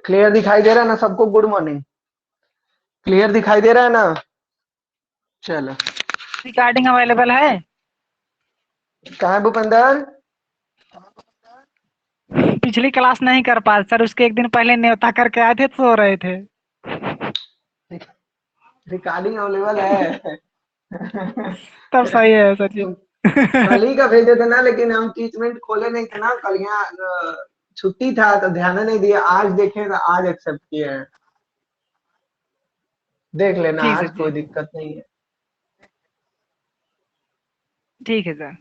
Clear दिखाई दे रहा है ना सबको? Good morning. क्लियर दिखाई दे रहा है ना? चलो, रिकॉर्डिंग अवेलेबल है? कहाँ है भूपेंद्र? पिछली क्लास नहीं कर पाए सर, उसके एक दिन पहले न्योता करके आए थे तो सो रहे थे। रिकॉर्डिंग अवेलेबल है। तब सही है सर जी। तुम कल ही का भेजे थे ना, लेकिन हम टीचमेंट खोले नहीं थे ना कल, यहाँ छुट्टी था तो ध्यान नहीं दिया। आज देखे तो आज एक्सेप्ट किए हैं। देख लेना, ठीक आज सर जी, कोई दिक्कत नहीं है। ठीक है सर।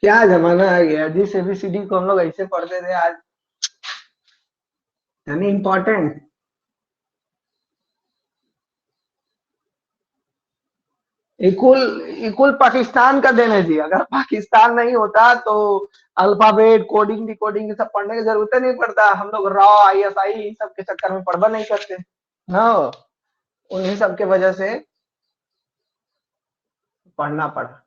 क्या जमाना आ गया, जिस एबीसीडी को हम लोग ऐसे पढ़ते थे आज यानी इम्पोर्टेंट। इकुल इकुल पाकिस्तान का देना जी। अगर पाकिस्तान नहीं होता तो अल्फाबेट कोडिंग डिकोडिंग ये सब पढ़ने की जरूरत नहीं पड़ता। हम लोग रॉ ISI सब के चक्कर में पढ़वा नहीं करते ना, उन्हीं सब के वजह से पढ़ना पड़ा।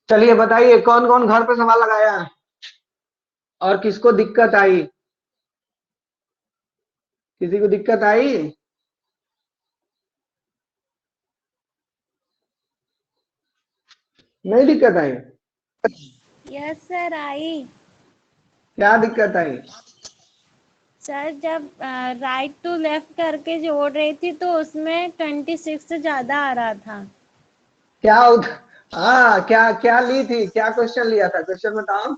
चलिए बताइए, कौन कौन घर पे सवाल लगाया और किसको दिक्कत आई? किसी को दिक्कत आई? नहीं दिक्कत आई? Yes sir I. क्या दिक्कत आई? सर जब राइट टू लेफ्ट करके जोड़ रही थी तो उसमें 26 से ज्यादा आ रहा था। क्या हाँ, क्या क्या ली थी? क्या क्वेश्चन लिया था? क्वेश्चन बताओ।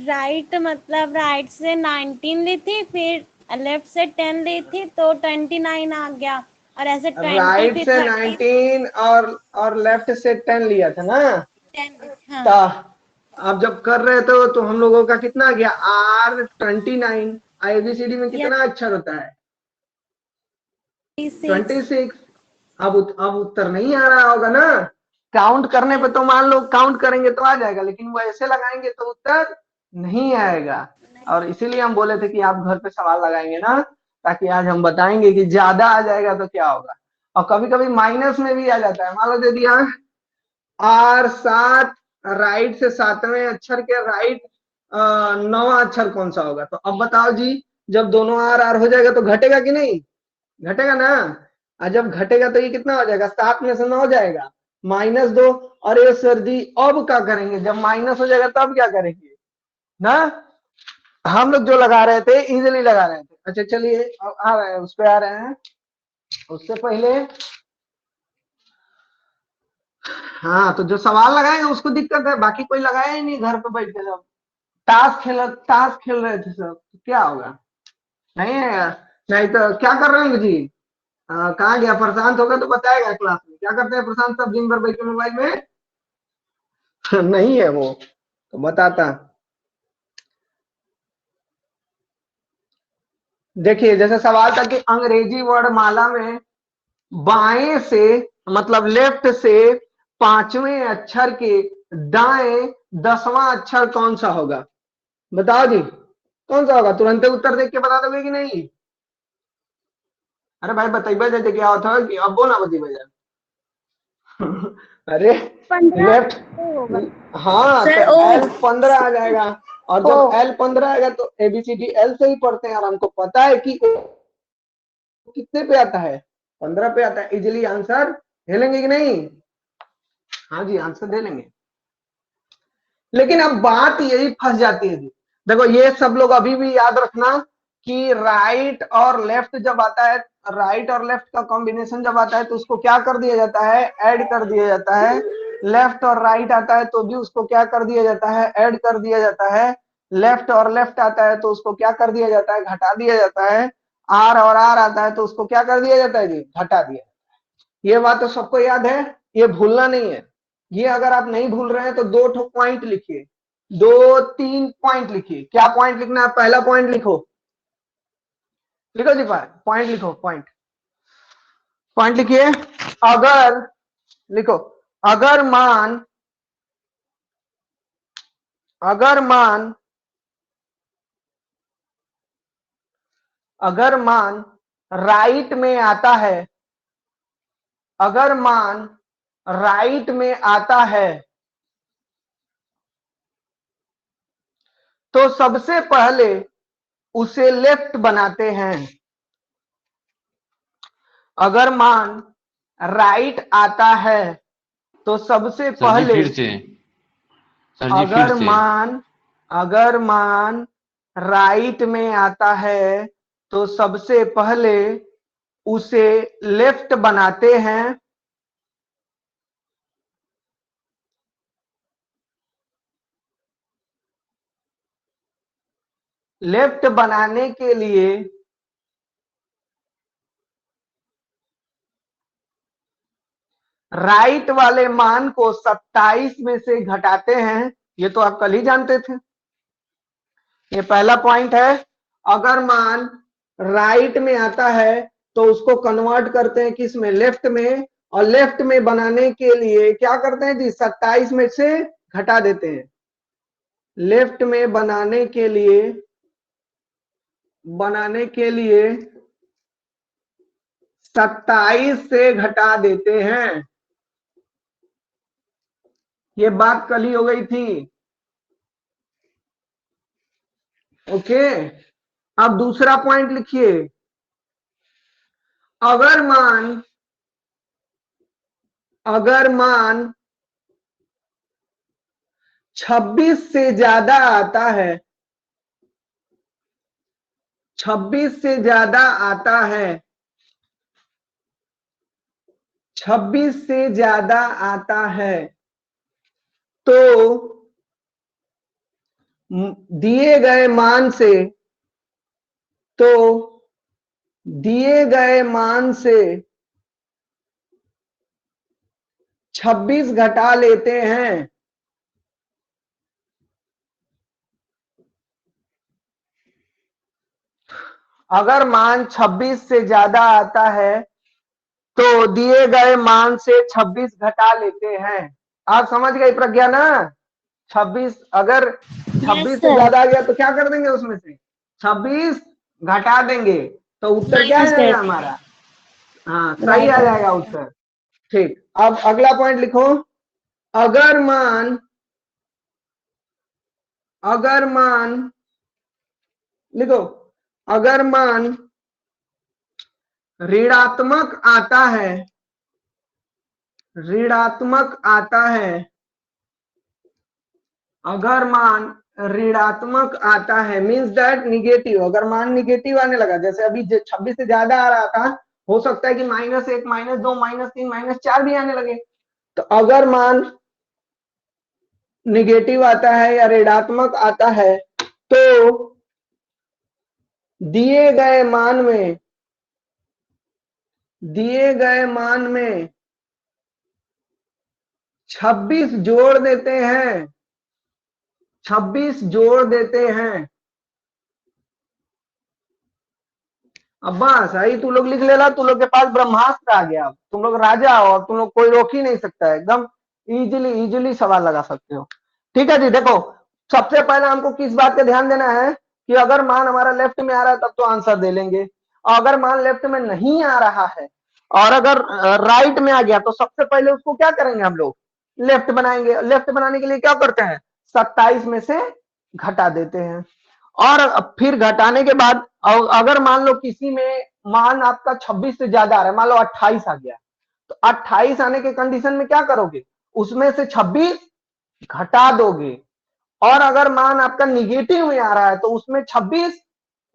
राइट मतलब राइट से 19 ली थी, फिर लेफ्ट से 10 ली थी तो 29 आ गया, और ऐसे 20 राइट फिर से 30। 19 और लेफ्ट से 10 लिया था ना? 10 हाँ। तो आप जब कर रहे थे तो हम लोगों का कितना आ गया? R29। ABCD में यस कितना अक्षर होता है? 26। 26। अब उत्तर नहीं आ रहा होगा ना? काउंट करने पे तो मान लो काउंट करेंगे तो आ जाएगा, लेकिन वो ऐसे लगाएंगे तो उत्तर नहीं आएगा। और इसीलिए हम बोले थे कि आप घर पे सवाल लगाएंगे ना, ताकि आज हम बताएंगे कि ज्यादा आ जाएगा तो क्या होगा। और कभी कभी माइनस में भी आ जाता है। मान लो दे दिया R7, राइट से 7वें अक्षर के राइट 9वां अक्षर कौन सा होगा? तो अब बताओ जी, जब दोनों आर आर हो जाएगा तो घटेगा कि नहीं? घटेगा ना? और जब घटेगा तो ये कितना हो जाएगा? 7 में से 9 हो जाएगा, -2। अरे सर जी, अब क्या करेंगे? जब माइनस हो जाएगा तब क्या करेंगे ना? हम लोग जो लगा रहे थे इजीली लगा रहे थे। अच्छा चलिए, अब आ रहे हैं, उस पे आ रहे हैं। उससे पहले हाँ, तो जो सवाल लगाएंगे उसको दिक्कत है, बाकी कोई लगाया ही नहीं घर पे बैठ के। सब ताश खेल रहे थे सब, तो क्या होगा? नहीं है? नहीं तो क्या कर रहे हैं जी? कहाँ गया प्रशांत? होगा तो बताएगा क्लास में। क्या करते हैं प्रशांत सब दिन भर बैठ के मोबाइल में? नहीं है वो, तो बताता। देखिए, जैसे सवाल था कि अंग्रेजी वर्णमाला में बाएं से मतलब लेफ्ट से 5वें अक्षर के दाएं 10वां अक्षर कौन सा होगा? बताओ जी, कौन सा होगा? तुरंत उत्तर देख के बता दोगे कि नहीं? अरे भाई बताइए, जैसे क्या होता है कि अब बोला बताइए। अरे 15 लेफ्ट। होगा हाँ, तो सर। ओ L15 आ जाएगा। और ओ जब L15 आएगा तो ABCD L से ही पढ़ते हैं, और हमको पता है कि कितने पे आता है? 15 पे आता है। इजिली आंसर दे लेंगे कि नहीं? हाँ जी, आंसर दे लेंगे। लेकिन अब बात यही फंस जाती है जी। देखो, ये सब लोग अभी भी याद रखना कि राइट और लेफ्ट जब आता है, राइट और लेफ्ट का कॉम्बिनेशन जब आता है तो उसको क्या कर दिया जाता है? ऐड कर दिया जाता है। लेफ्ट और राइट आता है तो भी उसको क्या कर दिया जाता है? ऐड कर दिया जाता है। लेफ्ट और लेफ्ट आता है तो उसको क्या कर दिया जाता है? घटा दिया जाता है। आर और आर आता है तो उसको क्या कर दिया जाता है जी? घटा दिया। ये बात तो सबको याद है, ये भूलना नहीं है। ये अगर आप नहीं भूल रहे हैं तो 2 पॉइंट लिखिए, 2-3 पॉइंट लिखिए। क्या पॉइंट लिखना है? पहला पॉइंट लिखो, लिखो जी, पॉइंट लिखो। पॉइंट पॉइंट लिखिए। अगर, लिखो, अगर मान, अगर मान, अगर मान राइट में आता है, अगर मान राइट में आता है तो सबसे पहले उसे लेफ्ट बनाते हैं। अगर मान राइट आता है तो सबसे सर जी पहले, फिर से, सर जी फिर अगर से। मान अगर मान राइट में आता है तो सबसे पहले उसे लेफ्ट बनाते हैं। लेफ्ट बनाने के लिए राइट वाले मान को 27 में से घटाते हैं। ये तो आप कल ही जानते थे। ये पहला पॉइंट है। अगर मान राइट में आता है तो उसको कन्वर्ट करते हैं किस में, लेफ्ट में। और लेफ्ट में बनाने के लिए क्या करते हैं जी, 27 में से घटा देते हैं। लेफ्ट में बनाने के लिए 27 से घटा देते हैं। ये बात कल ही हो गई थी। ओके, अब दूसरा पॉइंट लिखिए। अगर मान 26 से ज्यादा आता है, 26 से ज्यादा आता है, 26 से ज्यादा आता है तो दिए गए मान से, दिए गए मान से 26 घटा लेते हैं। अगर मान 26 से ज्यादा आता है तो दिए गए मान से 26 घटा लेते हैं। आप समझ गए प्रज्ञा ना? 26, अगर 26 से ज्यादा आ गया तो क्या कर देंगे, उसमें से 26 घटा देंगे तो उत्तर क्या आ जाएगा हमारा? हाँ, सही आ जाएगा उत्तर। ठीक, अब अगला पॉइंट लिखो। अगर मान लिखो, अगर मान ऋणात्मक आता है, ऋणात्मक आता है, अगर मान ऋणात्मक आता है मींस दैट निगेटिव, अगर मान निगेटिव आने लगा, जैसे अभी 26 से ज्यादा आ रहा था, हो सकता है कि -1, -2, -3, -4 भी आने लगे। तो अगर मान निगेटिव आता है या ऋणात्मक आता है तो दिए गए मान में 26 जोड़ देते हैं, 26 जोड़ देते हैं। अब बस आई तू लोग लिख लेला, तू लोग के पास ब्रह्मास्त्र आ गया। तुम लोग राजा हो और तुम लोग कोई रोक ही नहीं सकता है। एकदम इजीली सवाल लगा सकते हो। ठीक है जी, देखो सबसे पहले हमको किस बात का ध्यान देना है कि अगर मान हमारा लेफ्ट में आ रहा है तब तो आंसर दे लेंगे, और अगर मान लेफ्ट में नहीं आ रहा है और अगर राइट में आ गया तो सबसे पहले उसको क्या करेंगे, हम लोग लेफ्ट बनाएंगे। लेफ्ट बनाने के लिए क्या करते हैं, 27 में से घटा देते हैं। और फिर घटाने के बाद अगर मान लो किसी में मान आपका 26 से ज्यादा आ रहा है, मान लो 28 आ गया, तो 28 आने के कंडीशन में क्या करोगे, उसमें से 26 घटा दोगे। और अगर मान आपका निगेटिव में आ रहा है तो उसमें 26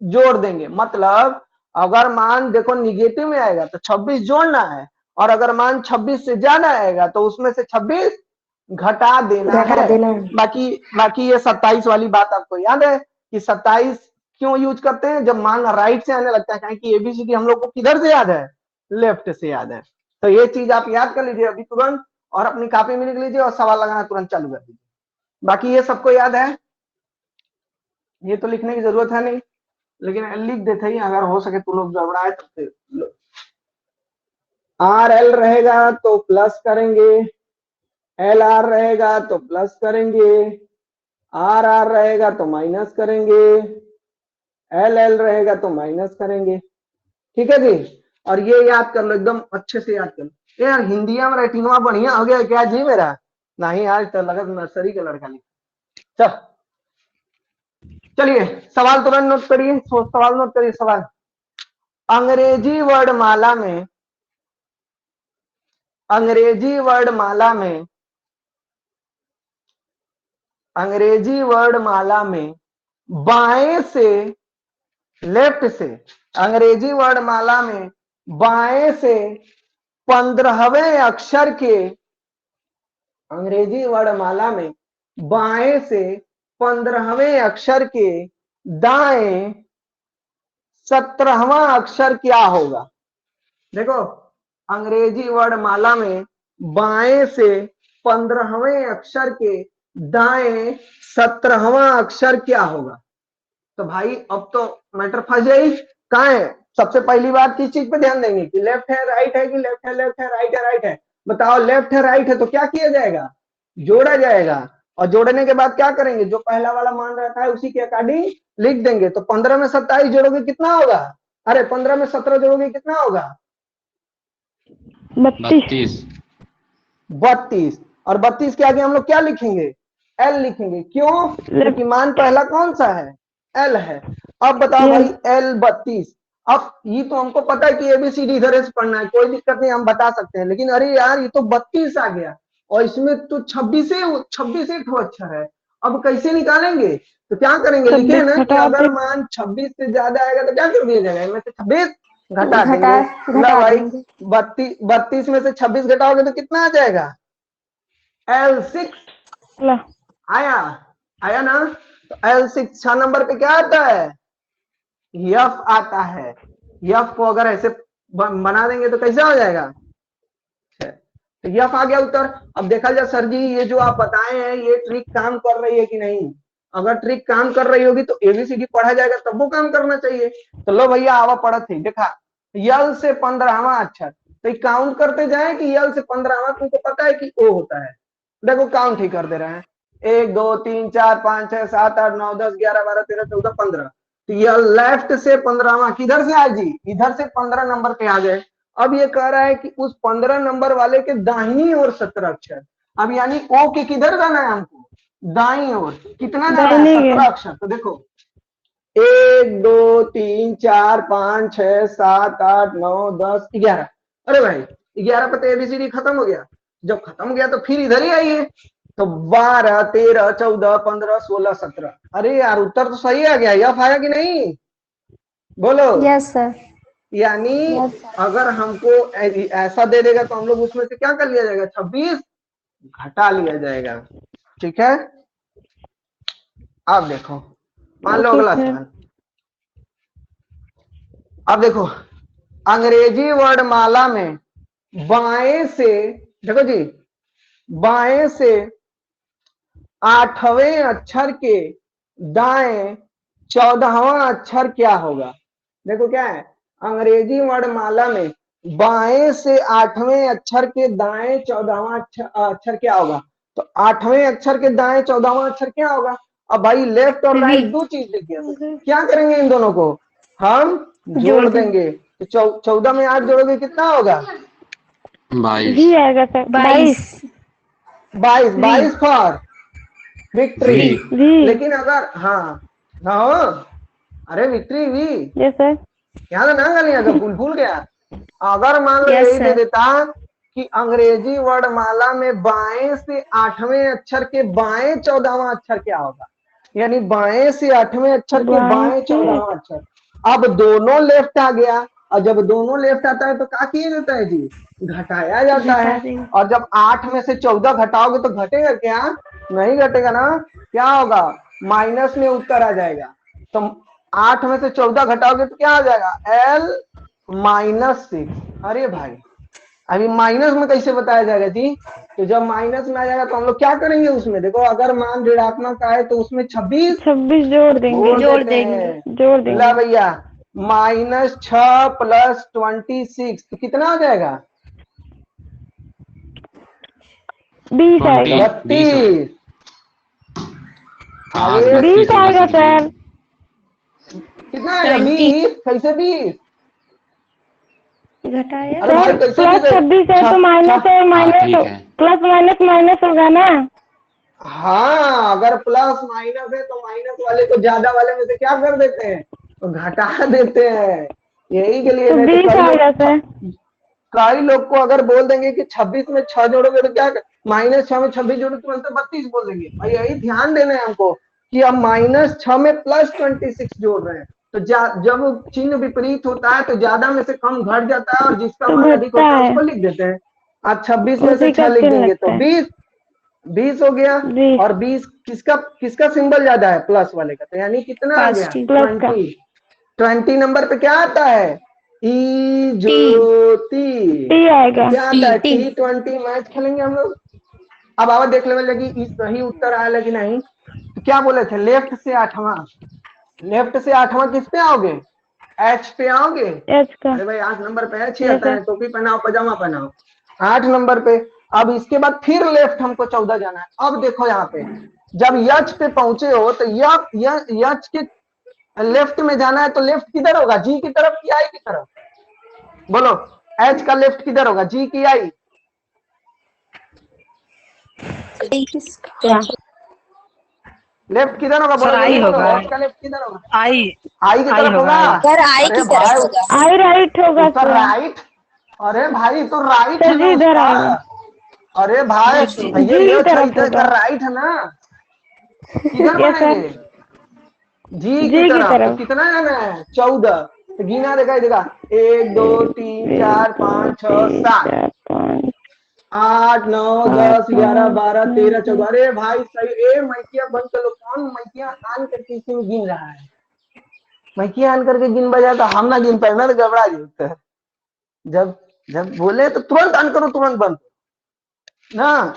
जोड़ देंगे। मतलब अगर मान देखो निगेटिव में आएगा तो 26 जोड़ना है, और अगर मान 26 से ज्यादा आएगा तो उसमें से 26 घटा देना है। बाकी ये 27 वाली बात आपको याद है कि 27 क्यों यूज करते हैं, जब मान राइट से आने लगता है, कि एबीसीडी हम लोग को किधर से याद है, लेफ्ट से याद है। तो ये चीज आप याद कर लीजिए अभी तुरंत, और अपनी कॉपी में लिख लीजिए और सवाल लगाना तुरंत चालू कर दीजिए। बाकी ये सबको याद है, ये तो लिखने की जरूरत है नहीं, लेकिन लिख देते ही, अगर हो सके तो लोग गड़बड़ाए तो RL रहेगा तो प्लस करेंगे, LR रहेगा तो प्लस करेंगे, RR रहेगा तो माइनस करेंगे, LL रहेगा तो माइनस करेंगे। ठीक है जी। और ये याद कर लो, एकदम अच्छे से याद कर लो। यार हिंदिया में राइटिंग बढ़िया हो गया क्या जी मेरा? नहीं आज तो लगा नर्सरी का लड़का लिखा। चल चलिए सवाल तुरंत नोट करिए, सवाल नोट करिए। सवाल, अंग्रेजी वर्णमाला में, अंग्रेजी वर्णमाला में, अंग्रेजी वर्णमाला में बाएं से, लेफ्ट से, अंग्रेजी वर्णमाला में बाएं से 15वें अक्षर के, अंग्रेजी वर्णमाला में बाएं से 15वें अक्षर के दाएं 17वां अक्षर क्या होगा? देखो अंग्रेजी वर्णमाला में बाएं से 15वें अक्षर के दाएं 17वां अक्षर क्या होगा? तो भाई अब तो मैटर फंस गई। कहाँ है? सबसे पहली बात किस चीज पे ध्यान देंगे कि लेफ्ट है राइट है कि लेफ्ट है लेफ्ट है राइट है राइट है। बताओ लेफ्ट है राइट है तो क्या किया जाएगा? जोड़ा जाएगा। और जोड़ने के बाद क्या करेंगे? जो पहला वाला मान रहता है उसी के अकॉर्डिंग लिख देंगे। तो 15 में 27 जोड़ोगे कितना होगा? अरे 15 में 17 जोड़ोगे कितना होगा? 32। 32। और 32 के आगे हम लोग क्या लिखेंगे? एल लिखेंगे। क्यों? क्योंकि मान पहला कौन सा है? एल है। अब बताओ भाई एल 32। अब ये तो हमको पता है कि एबीसीडी इधर से पढ़ना है, कोई दिक्कत नहीं, हम बता सकते हैं। लेकिन अरे यार ये तो 32 आ गया और इसमें तो 26 अक्षर है। अब कैसे निकालेंगे? तो क्या करेंगे? लिखे ना कि अगर मान 26 से ज्यादा आएगा तो क्या कर दिया जाएगा? इनमें से 26 घटा देंगे। ला भाई 32 में से 26 घटाओगे तो कितना आ जाएगा? L6 आया, आया ना? तो L6 6 नंबर पे क्या आता है? यफ आता है। यफ को अगर ऐसे बना देंगे तो कैसा हो जाएगा? तो यफ आ गया उत्तर। अब देखा जाए सर जी ये जो आप बताए हैं ये ट्रिक काम कर रही है कि नहीं? अगर ट्रिक काम कर रही होगी तो एबीसीडी पढ़ा जाएगा तब वो काम करना चाहिए। तो लो भैया आवा पढ़त थी। देखा यल से 15वां अक्षर, तो काउंट करते जाए कि यल से 15वां, तुमको पता है कि ओ होता है। देखो काउंट ही कर दे रहे हैं। 1 2 3 4 5 6 7 8 9 10 11 12 13 14 15। तो यह लेफ्ट से 15वां किधर से आए जी? इधर से 15 नंबर पे आ गए। अब ये कह रहा है कि उस 15 नंबर वाले के दाहिनी ओर 17 अक्षर। अब यानी ओ के किधर जाना है हमको? दाई ओर। कितना जाना है? 17 अक्षर। तो देखो 1 2 3 4 5 6 7 8 9 10 11। अरे भाई 11 पे तो एबीसीडी खत्म हो गया। जब खत्म हो गया तो फिर इधर ही आइए। तो 12 13 14 15 16 17। अरे यार उत्तर तो सही आ गया। यफ आया कि नहीं? बोलो। Yes sir. यानी अगर हमको ऐसा दे देगा तो हम लोग उसमें से क्या कर लिया जाएगा? 26 घटा लिया जाएगा। ठीक है। अब देखो मान लो अगला सवाल। अब देखो अंग्रेजी वर्णमाला में बाएं से, देखो जी, बाएं से 8वें अक्षर के दाएं 14वां अक्षर क्या होगा? देखो क्या है? अंग्रेजी वर्णमाला में बाएं से 8वें अक्षर के दाएं 14वां अक्षर क्या होगा? तो 8वें अक्षर के दाएं 14वां अक्षर क्या होगा? अब भाई लेफ्ट और राइट दो चीज लिख दिया, तो क्या करेंगे? इन दोनों को हम जोड़ देंगे। तो 14 में 8 जोड़ोगे कितना होगा? 22। आएगा सर। 22 for victory. लेकिन अगर हाँ ना हो, अरे विक्ट्री भी यस सर। याद ना कर लिया तो भूल गया। अगर मान लो यही दे देता कि अंग्रेजी वर्णमाला में बाएं से 8वें अक्षर के बाएं 14वां अक्षर क्या होगा? यानी बाएं से 8वें अक्षर के बाएं 14वां अक्षर। अब दोनों लेफ्ट आ गया और जब दोनों लेफ्ट आता है तो क्या किया जाता है जी? घटाया जाता है। और जब 8 में से 14 घटाओगे तो घटेगा क्या? नहीं घटेगा ना। क्या होगा? माइनस में उत्तर आ जाएगा। तो 8 में से 14 घटाओगे तो क्या आ जाएगा? L-6। अरे भाई अभी माइनस में कैसे बताया जाएगा जी? तो जब माइनस में आ जाएगा तो हम लोग क्या करेंगे उसमें? देखो अगर मान ऋणात्मक आए तो उसमें 26 जोड़ देंगे। जोड़ देंगे। ला भैया -6 + 26 तो कितना हो जाएगा? 20 आएगा। 32। 20 आएगा सर। कितना आएगा? 20। कैसे 20? घटाया अरे भाई कैसे प्लस भी 26 है तो माइनस है हाँ माइनस ठीक है। प्लस माइनस माइनस होगा ना। हाँ, अगर प्लस माइनस है तो माइनस वाले को ज्यादा वाले में से क्या कर देते हैं, तो घटा देते हैं। यही के लिए तो नहीं तो 20 आएगा सर। कई लोग को अगर बोल देंगे कि 26 में 6 जोड़ोगे तो क्या, -6 में 26 जोड़ो तुरंत 32 बोल देंगे। भाई यही ध्यान देना है हमको कि हम -6 में +26 जोड़ रहे हैं। तो जब चिन्ह विपरीत होता है तो ज्यादा में से कम घट जाता है और जिसका तो मान अधिक घटता होता है है उसको लिख देते हैं। आज 26 में से उसी 6 का लिख चिन्ह देंगे लगता तो है 20 हो गया। 20 और 20 किसका किसका सिंबल ज्यादा है, प्लस वाले का, तो यानी कितना आ गया, प्लस का 20 नंबर पे क्या आता है, ई ज्योति। टी आएगा। क्या आता है, T20। मैच खेलेंगे हम लोग। अब आवाज देख लेने लगी सही उत्तर आया कि नहीं। तो क्या बोले थे, लेफ्ट से 8वां, लेफ्ट से 8वां किस पे आओगे, एच पे आओगे। एच का अरे भाई 8 नंबर पे एच ही यस आता है, सर। टोपी पहनाओ पजामा पहनाओ। 8 नंबर पे। अब इसके बाद फिर लेफ्ट हमको 14 जाना है। अब देखो यहाँ पे जब यच पे पहुंचे हो तो यच के लेफ्ट में जाना है, तो लेफ्ट किधर होगा, जी की तरफ की आई की तरफ, बोलो। एच का लेफ्ट किधर होगा, जी की आई, क्या लेफ्ट किधर होगा, सर बोलो जल्दी आई बोलो, होगा। एच का लेफ्ट किधर होगा, आई आई की आई तरफ होगा होगा। आई। सर आई अरे की तरफ भाई होगा। आई राइट होगा उत्तर सर। राइट। अरे भाई तो राइट है सर ना जी इधर उसका। आएगा। अरे भाई जी ये की ये तरफ का होगा। राइट है ना, किधर यस सर बनेंगे, जी की जी की तरफ। तो तरफ कितना जाना है, 14। तो गिना दिखाई देगा, 1 2 3 4 5 6 3 7 4 5 8 9 8 10 11 9 12 9 13 14। अरे भाई सही। ए मैकिया बंद कर लो, कौन मैकिया आन करके इसमें गिन रहा है, मैकिया आन करके गिन बजा तो हम ना गिन पाए, मैं तो घबरा जाता है। जब जब बोले तो तुरंत ऑन करो, तुरंत बंद ना।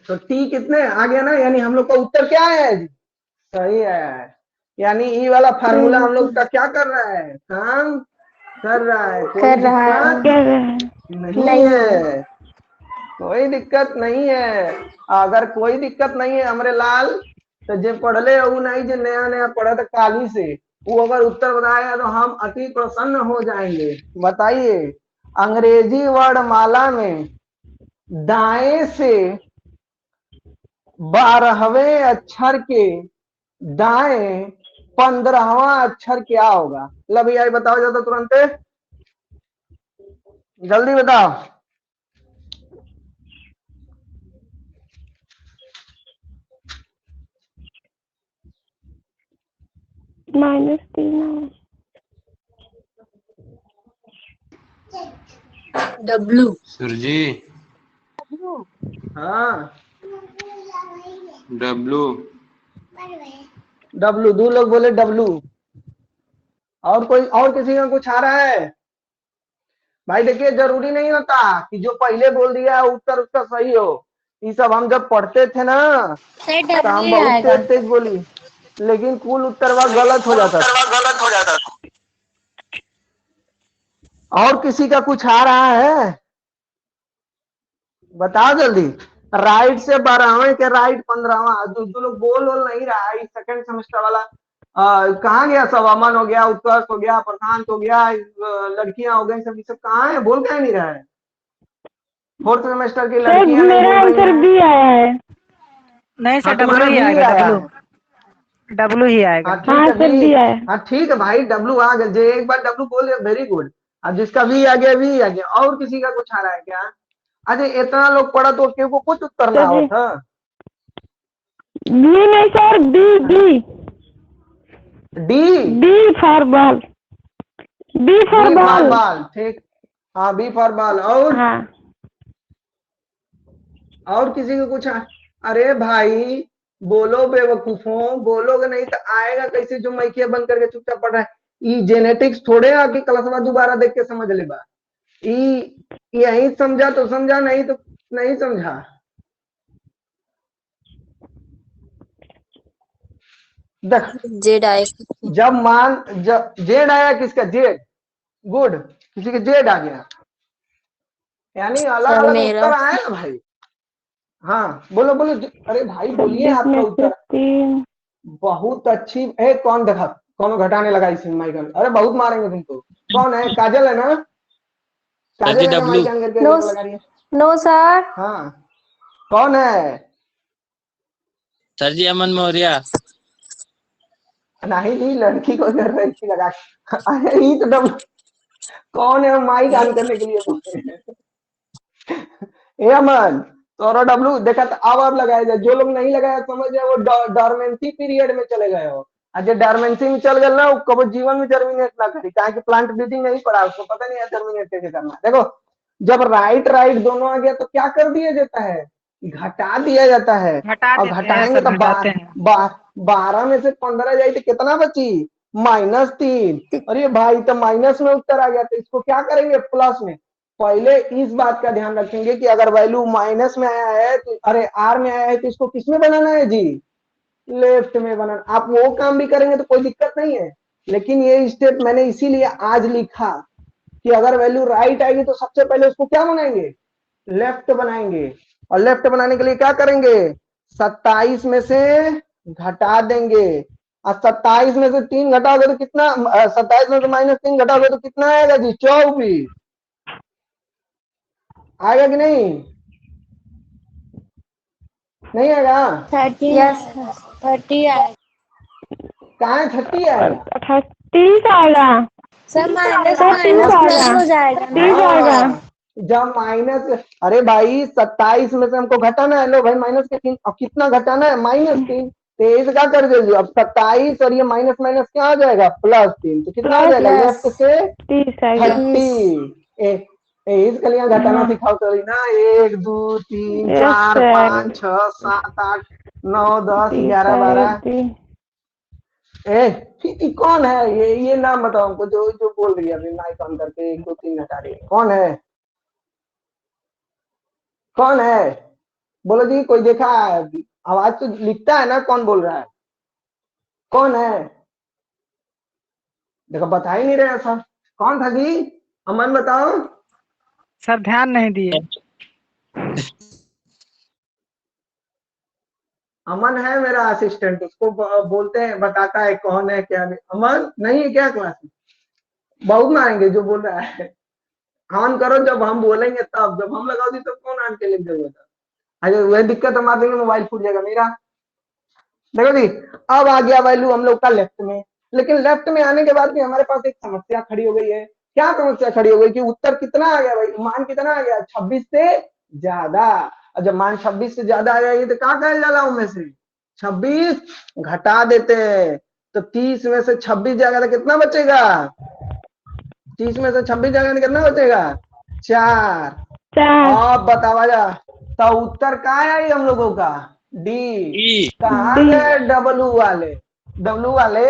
तो टी कितने आ गया ना, यानी हम लोग का उत्तर क्या है जी, सही है। यानी ई वाला फार्मूला हम लोग का क्या कर रहा है, काम कर रहा है, कोई दिक्कत क्या है नहीं है, कोई दिक्कत नहीं है। अगर कोई दिक्कत नहीं है हमरे लाल, तो जे पढ़ले वो नहीं, जो नया नया पढ़ा था काली से, वो अगर उत्तर बताएगा तो हम अति प्रसन्न हो जाएंगे। बताइए, अंग्रेजी वर्णमाला में दाएं से 12वें अक्षर के दाएं 15वां अक्षर क्या होगा, लो भैया बताओ जाता तुरंत, जल्दी बताओ। -3 डब्लू। सुरजी हाँ डब्लू। डब्लू, दो लोग बोले डब्लू। और कोई, और किसी का कुछ आ रहा है भाई। देखिए जरूरी नहीं होता कि जो पहले बोल दिया उत्तर उसका सही हो। ये सब हम जब पढ़ते थे ना सर तो हम डब्ल्यू बहुत आएगा। तेज तेज बोली, लेकिन कुल उत्तर वह गलत हो जाता था। और किसी का कुछ आ रहा है, बताओ जल्दी। राइट से 12वें के राइट 15वां, जो लोग बोल नहीं रहा है, सेकंड सेमेस्टर वाला कहाँ गया सब, अमन हो गया, उत्कर्ष हो गया, प्रशांत हो गया, लड़कियां हो गई, सब सब कहाँ है, बोल क्या नहीं रहा है। 4th सेमेस्टर की सर लड़कियां नहीं मेरा बोल रही आंसर हैं। बी आया है। नहीं सर हाँ डब्लू तुम्हारा ही बी आएगा। आया डब्लू है। डब्लू ही आएगा। हाँ ठीक हाँ है सर बी। बी आया। हाँ ठीक है भाई, डब्लू आ गया, जो एक बार डब्लू बोल दिया वेरी गुड। अब जिसका वी आ गया वी आ गया। और किसी का कुछ आ रहा है क्या, अच्छा इतना लोग पढ़ा तो क्यों को कुछ उत्तर ना सर हो जी था। बी नहीं sir B B D, B for ball. B for B for ball. Ball, ठीक। हाँ बी फॉर बॉल। और किसी को कुछ अरे भाई बोलो बेवकूफों, बोलोगे नहीं तो आएगा कैसे, जो मैकिया बंद करके चुपचाप पढ़ रहा है। ई जेनेटिक्स थोड़े आके क्लास दोबारा देख के समझ ले बा। ई यही समझा तो समझा, नहीं तो नहीं समझा। देख जेड आएगा। जब जेड आया, किसका जेड, गुड, किसी का जेड आ गया, यानी अलग सर अलग मेरा उत्तर आए ना भाई। हाँ बोलो बोलो, अरे भाई बोलिए 26 आपका में से उत्तर। 3। बहुत अच्छी है। कौन देखा, कौन घटाने लगा इस माइकल, अरे बहुत मारेंगे तुमको। कौन है? काजल है ना? काजल है ना? W। माइक ऑन करके नो लगा रही है। No sir. हाँ, कौन है? सर जी अमन मौर्य। नहीं नहीं, लड़की को कर रही थी लगा। अरे ये तो डब कौन है? माइक ऑन करने के लिए बोल रहे हैं। ए अमन, तो डब्लू देखा तो अब लगाया जाए। जो लोग नहीं लगाया समझ जाए वो डॉर्मेंसी पीरियड में चले गए हो। आज डॉर्मेंसी में चल गए ना, वो कभी जीवन में जर्मिनेट ना करी, कहा कि प्लांट ब्रीडिंग नहीं पड़ा, उसको पता नहीं है जर्मिनेट कैसे करना है। देखो, जब राइट राइट दोनों आ गया तो क्या कर दिया जाता है? घटा दिया जाता है। घटा और देते हैं घटाएंगे सर, तो घटाते हैं। 12 में से 15 जाए तो कितना बची? -3। अरे भाई, तो माइनस में उत्तर आ गया, तो इसको क्या करेंगे? प्लस में। पहले इस बात का ध्यान रखेंगे कि अगर वैल्यू माइनस में आया है तो, अरे आर में आया है तो इसको किस में बनाना है जी? लेफ्ट में बनाना। आप वो काम भी करेंगे तो कोई दिक्कत नहीं है, लेकिन ये स्टेप मैंने इसीलिए आज लिखा कि अगर वैल्यू राइट आएगी तो सबसे पहले उसको क्या बनाएंगे? लेफ्ट बनाएंगे। और लेफ्ट बनाने के लिए क्या करेंगे? 27 में से घटा देंगे। और 27 में से 3 घटाओगे तो कितना? 27 में से -3 घटाओगे तो कितना आएगा जी? 24 आएगा कि नहीं? नहीं आएगा? 30। यस 30 आएगा। कहाँ है? 30 आएगा। 30 आएगा। Sir minus sir 30 minus plus आएगा। हो जाएगा ना। 30 आएगा। हाँ, जब माइनस, अरे भाई 27 में से हमको घटाना है। लो भाई, माइनस के 3, अब कितना घटाना है? -3। 23 क्या कर दीजिए अब? 27 और ये माइनस माइनस क्या आ जाएगा? +3। तो कितना आ जाएगा? यस लेफ्ट से 30 आएगा। 30। इसके लिए घटाना हाँ। सिखाओ तो ना। 1 2 3 यस 4 सर। 5 6 7 8 9 10 30 11 आएगा। 12। ये कौन है? ये नाम बताओ हमको, जो जो बोल रही है अभी माइक ऑन करके 1 2 3 घटा रही है। कौन है? कौन है? बोलो जी, कोई देखा है? आवाज तो लिखता है ना कौन बोल रहा है? कौन है? देखो, बता ही नहीं रहे सर। कौन था जी? अमन बताओ। सर ध्यान नहीं दिए। अमन है मेरा असिस्टेंट, उसको बोलते हैं, बताता है कौन है क्या नहीं। अमन नहीं है क्या क्लास में? बहुत मारेंगे जो बोल रहा है। ऑन करो जब हम बोलेंगे तब, जब हम लगाओ दी तब कौन आन के लिए जरूरत है? अरे वह दिक्कत हम आ देंगे, मोबाइल फूट जाएगा मेरा। देखो जी, अब आ गया वैल्यू हम लोग का लेफ्ट में। लेकिन लेफ्ट में आने के बाद भी हमारे पास एक समस्या खड़ी हो गई है। क्या समस्या खड़ी हो गई? कि उत्तर कितना आ गया भाई? मान कितना आ गया? 26 से ज्यादा। और जब मान 26 से ज्यादा आ जाएगी तो क्या कहा जाला उनमें से? 26 घटा देते हैं। तो 30 में से 26 जाएगा तो कितना बचेगा? 30 में से 26 जाएगा तो कितना बचेगा? 4। 4। अब बतावा जा, तो उत्तर कहाँ है हम लोगों का? डी। E। कहाँ डी। गए डब्लू वाले? डब्लू वाले,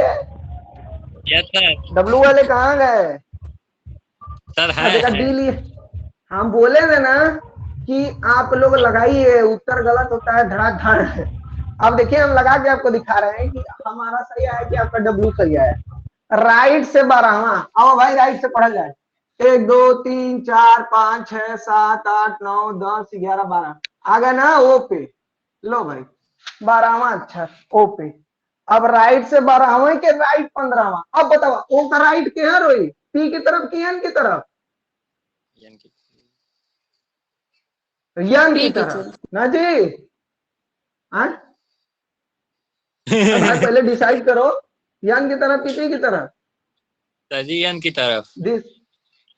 यस सर। डब्लू वाले कहाँ गए? सर देखा, है। डी लिए। हम बोले थे ना कि आप लोग लगाइए, उत्तर गलत होता है धड़ाधड़। अब देखिए, हम लगा के आपको दिखा रहे हैं कि हमारा सही आया कि आपका डब्लू सही आया। राइट से 12वां। आओ भाई, राइट से पढ़ा जाए। 1 2 3 4 5 6 7 8 9 10 11 12 आ गया ना ओ पे? लो भाई, 12वां। अच्छा, ओ पे। अब राइट से 12वां के राइट 15वां। अब बताओ ओ का राइट के है रोई? पी की तरफ की एन की तरफ? यन की तरफ ना जी? हाँ भाई, पहले डिसाइड करो, यन की तरफ पी की तरफ? सर जी एन की तरफ।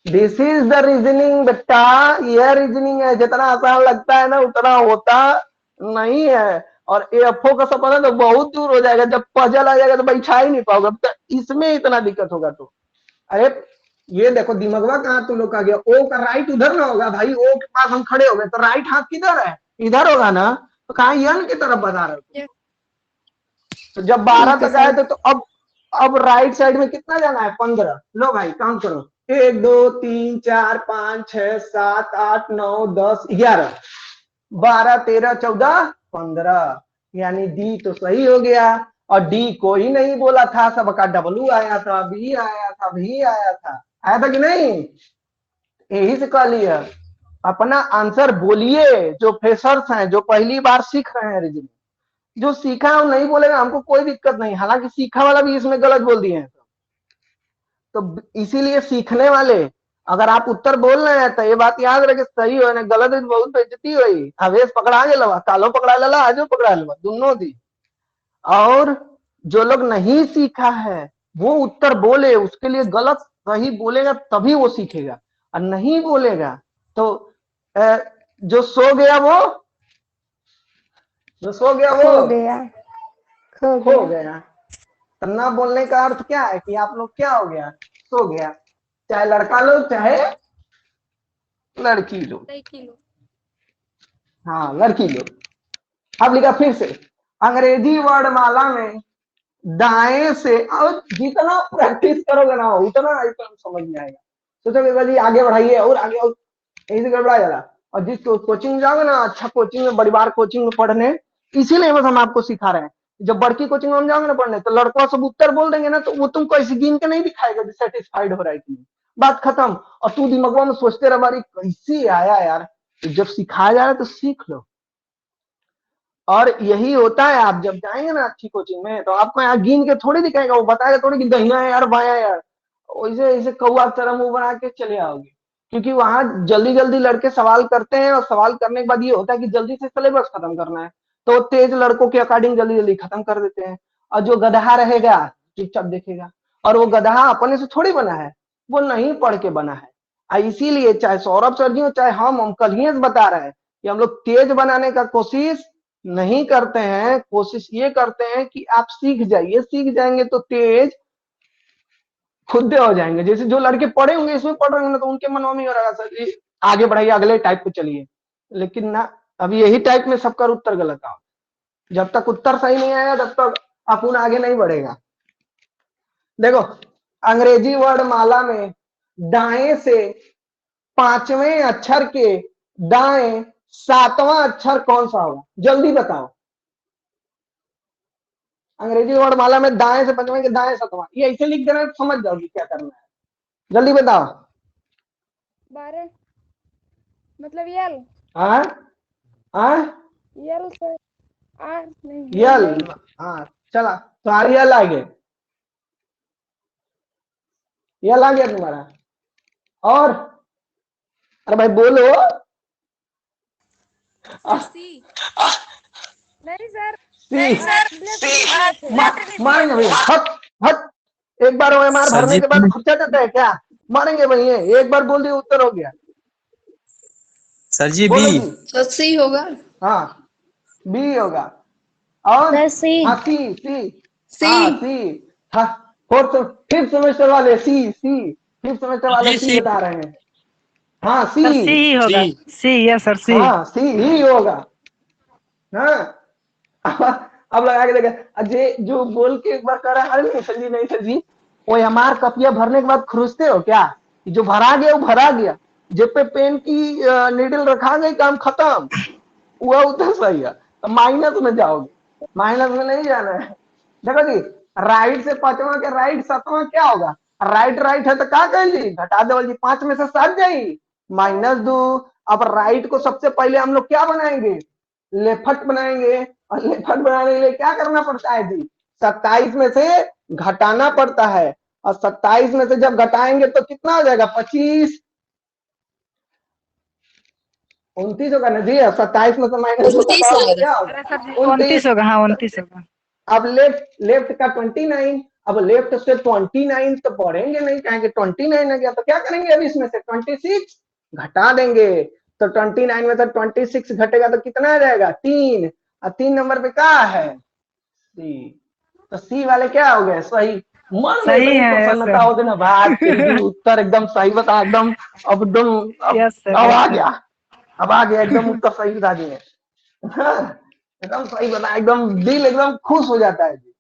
दिस इज द रीजनिंग बेटा। यह रीजनिंग है। जितना आसान लगता है ना उतना होता नहीं है। और एफओ का सपना तो बहुत दूर हो जाएगा। जब पजल आ जाएगा तो बैठा ही नहीं पाओगे, तो इसमें इतना दिक्कत होगा। तो अरे ये देखो, दिमागवा कहाँ तुम लोग का गया? ओ का राइट उधर ना होगा भाई? ओ के पास हम खड़े हो गए तो राइट हाथ किधर है? इधर होगा ना? तो कहाँ यन की तरफ बता रहे हो? तो जब 12 तक आए थे तो अब राइट साइड में कितना जाना है? 15। लो भाई, काउंट करो। 1 2 3 4 5 6 7 8 9 10 11 12 13 14 15। यानी डी तो सही हो गया। और डी को ही नहीं बोला था, सबका डब्लू आया था, बी आया था, भी आया था कि नहीं? यही से कह लिया। अपना आंसर बोलिए। जो फ्रेशर्स हैं, जो पहली बार सीख रहे हैं रीजनिंग, जो सीखा है वो नहीं बोलेगा, हमको कोई दिक्कत नहीं। हालांकि सीखा वाला भी इसमें गलत बोल दिए हैं। तो इसीलिए सीखने वाले, अगर आप उत्तर बोल रहे हैं तो ये बात याद रखे, सही हो ना गलत है तो बहुत बेइज्जती हुई, हवेश पकड़ा गेलवा, कालो पकड़ा लेला, आजो पकड़ा लेवा, दोनों दी। और जो लोग नहीं सीखा है वो उत्तर बोले, उसके लिए गलत सही बोलेगा तभी वो सीखेगा, और नहीं बोलेगा तो जो सो गया वो, जो सो गया खो वो गया, खो खो गया। गया। तो ना बोलने का अर्थ क्या है कि आप लोग क्या हो गया, सो गया, चाहे लड़का लो चाहे लड़की लो। हाँ लड़की लो। अब लिखा फिर से, अंग्रेजी वर्णमाला में दाएं से, और जितना प्रैक्टिस करोगे ना उतना एकदम समझ में आएगा। सोचोगे जी आगे बढ़ाइए और आगे, और यही से गड़बड़ा जाएगा। और जिस कोचिंग जाओगे ना, अच्छा कोचिंग में, बड़ी बार कोचिंग में पढ़ने, इसीलिए बस हम आपको सिखा रहे हैं। जब बड़की कोचिंग में हम जाओगे ना पढ़ने, तो लड़का सब उत्तर बोल देंगे ना, तो वो तुमको ऐसे गिन के नहीं दिखाएगा कि सेटिस्फाइड हो रहा है कि नहीं, बात खत्म। और तू दिमाग में सोचते रह बारी कैसे आया यार, तो जब सिखाया जा रहा है तो सीख लो। और यही होता है, आप जब जाएंगे ना अच्छी कोचिंग में, तो आपको यहाँ गिन के थोड़ी दिखाएगा, वो बताएगा थोड़ी कि दहिना है यार, बाया यार, वैसे ऐसे कौआ की तरह मुंह बना के चले आओगे। क्योंकि वहां जल्दी जल्दी लड़के सवाल करते हैं, और सवाल करने के बाद ये होता है कि जल्दी से सिलेबस खत्म करना है, तो तेज लड़कों के अकॉर्डिंग जल्दी जल्दी खत्म कर देते हैं। और जो गधा रहेगा चुपचाप देखेगा, और वो गधा अपने से थोड़ी बना है, वो नहीं पढ़ के बना है। इसीलिए चाहे सौरभ सर जी हो चाहे हम कल ही बता रहे हैं कि हम लोग तेज बनाने का कोशिश नहीं करते हैं, कोशिश ये करते हैं कि आप सीख जाइए, सीख जाएंगे तो तेज खुद हो जाएंगे। जैसे जो लड़के पढ़े होंगे इसमें पढ़ रहे होंगे तो उनके मन में हो रहा है सर जी आगे बढ़ाइए, अगले टाइप पे चलिए, लेकिन ना, अभी यही टाइप में सबका उत्तर गलत आ, जब तक उत्तर सही नहीं आएगा तब तक अपन आगे नहीं बढ़ेगा। देखो अंग्रेजी वर्णमाला में दाएं से पांचवें अक्षर के दाएं सातवां अक्षर कौन सा होगा, जल्दी बताओ। अंग्रेजी वर्णमाला में दाएं से पंचवें के दाएं सातवां, ये ऐसे लिख देना समझ जाओगी क्या करना है, जल्दी बताओ। 12 मतलब यल, हाँ हाँ यल सर, नहीं यल, हाँ चला तो यल आ गया, यल आ गया तुम्हारा। और अरे भाई बोलो। नहीं सर, मारेंगे भैया, हट हट, एक बार OMR सर भरने जी के बाद खुर्चा देता है क्या, मारेंगे भैया, एक बार बोल दिया उत्तर हो गया। सर जी बोलो बी। जी। तो सी होगा। हाँ बी होगा। और सर सी। हाँ सी सी, सी। हाँ सी, हाँ फोर्थ फिफ्थ सेमेस्टर वाले सी सी, फिफ्थ सेमेस्टर वाले जी सी सी। बता रहे हैं। हाँ सी, सर सी ही होगा, सी। सी, यस सर सी। हाँ सी ही होगा। हाँ अब लगा के देखे अजय जो बोल के एक बार कह रहा है, अरे नहीं सर जी, नहीं सर जी, वो हमार कपिया भरने के बाद खुरसते हो क्या, जो भरा गया वो भरा गया, जेब पे पेन की नीडल रखा गई, काम खत्म, वह उत्तर सही है। तो माइनस में जाओगे, माइनस में नहीं जाना है। देखो जी, राइट से पांचवा के राइट सातवां क्या होगा, राइट राइट है तो क्या कर जी, घटा दो जी, 5 में से 7 जाएगी, -2। अब राइट को सबसे पहले हम लोग क्या बनाएंगे, लेफ्ट बनाएंगे, और लेफ्ट बनाने के लिए क्या करना पड़ता है जी, 27 में से घटाना पड़ता है, और 27 में से जब घटाएंगे तो कितना हो जाएगा, 25, 29 होगा ना जी, 27 में से -2 29 घटाओगे आएगा। क्या अरे होगा, सर जी 29 29। होगा, हाँ 29 होगा। अब लेफ्ट लेफ्ट का 29, अब लेफ्ट से 29 तो पढ़ेंगे नहीं, कहेंगे 29 आ गया, तो क्या करेंगे, अब इसमें से 26 घटा देंगे, तो 29 में से 26 घटेगा तो कितना आ जाएगा, 3, और 3 नंबर पे क्या है, सी, तो सी वाले क्या हो गए, सही। मन में सही इतनी है, यस प्रसन्नता सर। हो गई ना, बात तेरी जी, उत्तर एकदम सही बता, एकदम अब एकदम यस सर, अब यस आ सर। गया, अब आ गया एकदम उत्तर सही बता दिए। हाँ, एकदम सही बता, एकदम दिल एकदम खुश हो जाता है जी,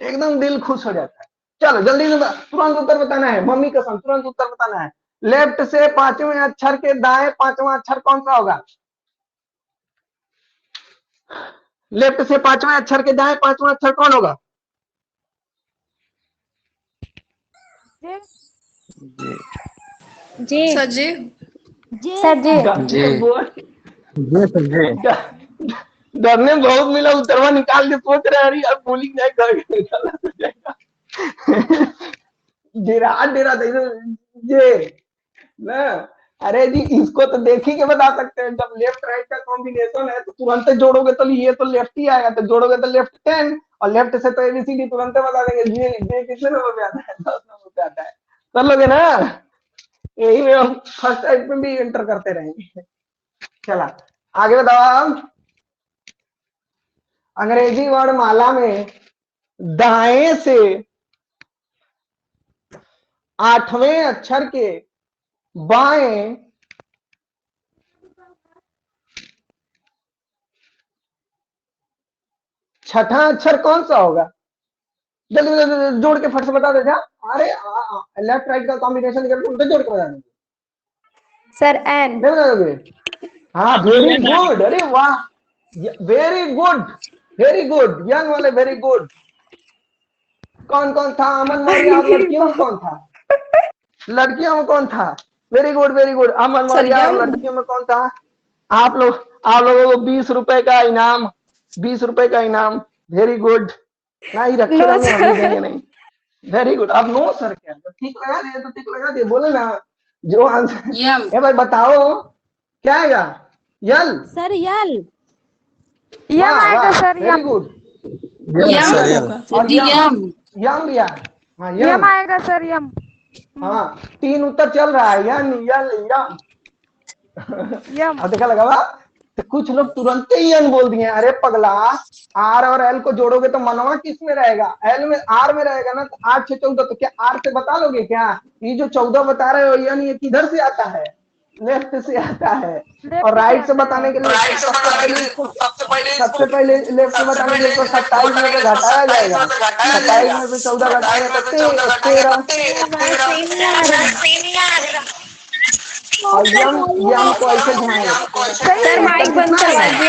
एकदम दिल खुश हो जाता है। चलो जल्दी से तुरंत उत्तर बताना है, मम्मी कसम तुरंत उत्तर बताना है। लेफ्ट से पांचवें अक्षर के दाएं पांचवा अक्षर कौन सा होगा, लेफ्ट से पांचवें अक्षर के दाएं पांचवा अक्षर कौन होगा, जी। सर जी। सर जी। गलती से बोल, जी सर जी। डरने में बहुत मिला, उतरवा निकाल के सोच रहे अरे यार बोलिंग जाए घर गलत हो जाएगा। डेरा डेरा ये ना। अरे जी इसको तो देख ही के बता सकते हैं, जब लेफ्ट राइट का कॉम्बिनेशन है तो तुरंत जोड़ोगे तो ये तो लेफ्ट ही आएगा, तो जोड़ोगे तो लेफ्ट 10 और लेफ्ट से तो एबीसीडी तुरंत बता देंगे। ये कितने नंबर पे आता है? 10 नंबर पे आता है। कर लोगे ना? यही में हम फर्स्ट टाइप में भी एंटर करते रहेंगे। चला आगे बताओ आप। अंग्रेजी वर्णमाला में दाएं से 8वें अक्षर के बाएं 6ठा अक्षर कौन सा होगा? जल्दी जल्दी जोड़ के फट से बता दे जा। अरे लेफ्ट राइट का कॉम्बिनेशन करके उनको जोड़ के बता देंगे सर एन। नहीं बता दोगे? हाँ वेरी गुड, अरे वाह very good very good, young वाले वेरी गुड। कौन कौन था अमन मौर्य? और लड़कियों में कौन था? लड़कियों में कौन था? वेरी गुड वेरी गुड, अमन मौर्य। और लड़कियों में कौन था? आप लोगों को 20 रुपए का इनाम, 20 रुपए का इनाम। वेरी गुड, नहीं रखे रहेंगे हम ही देंगे नहीं। Very good. अब नो सर क्या ठीक लगा दिए तो ठीक लगा दिए, बोले ना जो आंसर। ए भाई बताओ क्या आएगा? यल सर यल। यम आएगा सर, वेरी गुड। सर यम। यम लिया। हाँ यम यम। आएगा सर, यम। हाँ 3 उत्तर चल रहा है, यम यल यम। यम। अब देखा लगा बा? तो कुछ लोग तुरंत ही यन बोल दिए। अरे पगला, आर और एल को जोड़ोगे तो मनवा किस में रहेगा? एल में आर में रहेगा ना। तो 8 6 14, तो क्या आर से बता लोगे क्या? ये जो 14 बता रहे हो यानी ये किधर से आता है? लेफ्ट से आता है। और राइट से बताने के लिए सबसे पहले लेफ्ट से बताने के लिए तो 27 में से घटाया जाएगा। 27 में से 14 घटाएगा तो 13। और यम को ऐसे घुमाएंगे। सर माइक बंद करवाइए।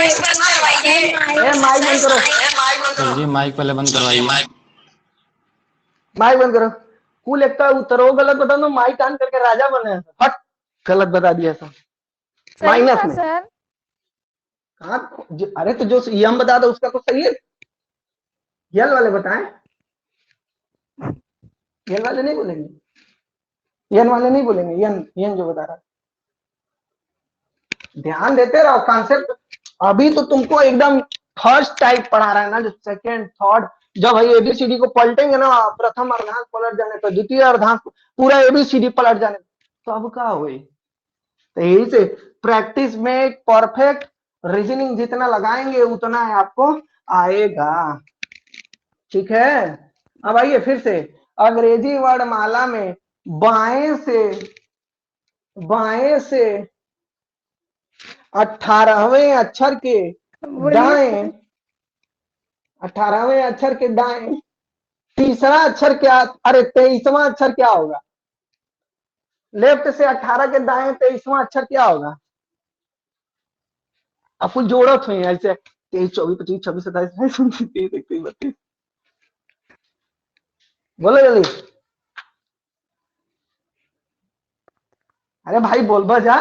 माइक बंद करो, सर जी माइक पहले बंद करवाइए। माइक बंद करो। कुल एक उत्तरों गलत बता दो, माइक ऑन करके राजा बने। हट, गलत बता दिया सब माइनस में। सर अरे तो जो यम बता दो उसका तो सही है। यल वाले बताएं, यल वाले नहीं बोलेंगे, यन वाले नहीं बोलेंगे, यन यन जो बता रहा। ध्यान देते रहो कॉन्सेप्ट। अभी तो तुमको एकदम फर्स्ट टाइप पढ़ा रहा है ना, जो सेकंड थर्ड, जब भाई एबीसीडी को पलटेंगे ना, प्रथम अर्धांश पलट जाने तो द्वितीय अर्धांश पूरा एबीसीडी पलट जाने तो अब क्या हुई? तो यही से प्रैक्टिस में परफेक्ट रीजनिंग जितना लगाएंगे उतना आपको आएगा। ठीक है। अब आइए फिर से, अंग्रेजी वर्णमाला में बाएं से 18वें अक्षर के दाएं, 18वें अक्षर के दाएं तीसरा अक्षर क्या? अरे 23वां अक्षर क्या होगा? लेफ्ट से 18 के दाएं 23वां अक्षर क्या होगा? अब कुछ जोड़त हुई ऐसे 23 24 25 26 27 30 31 32। बोलो जल्दी। अरे भाई बोल बजा।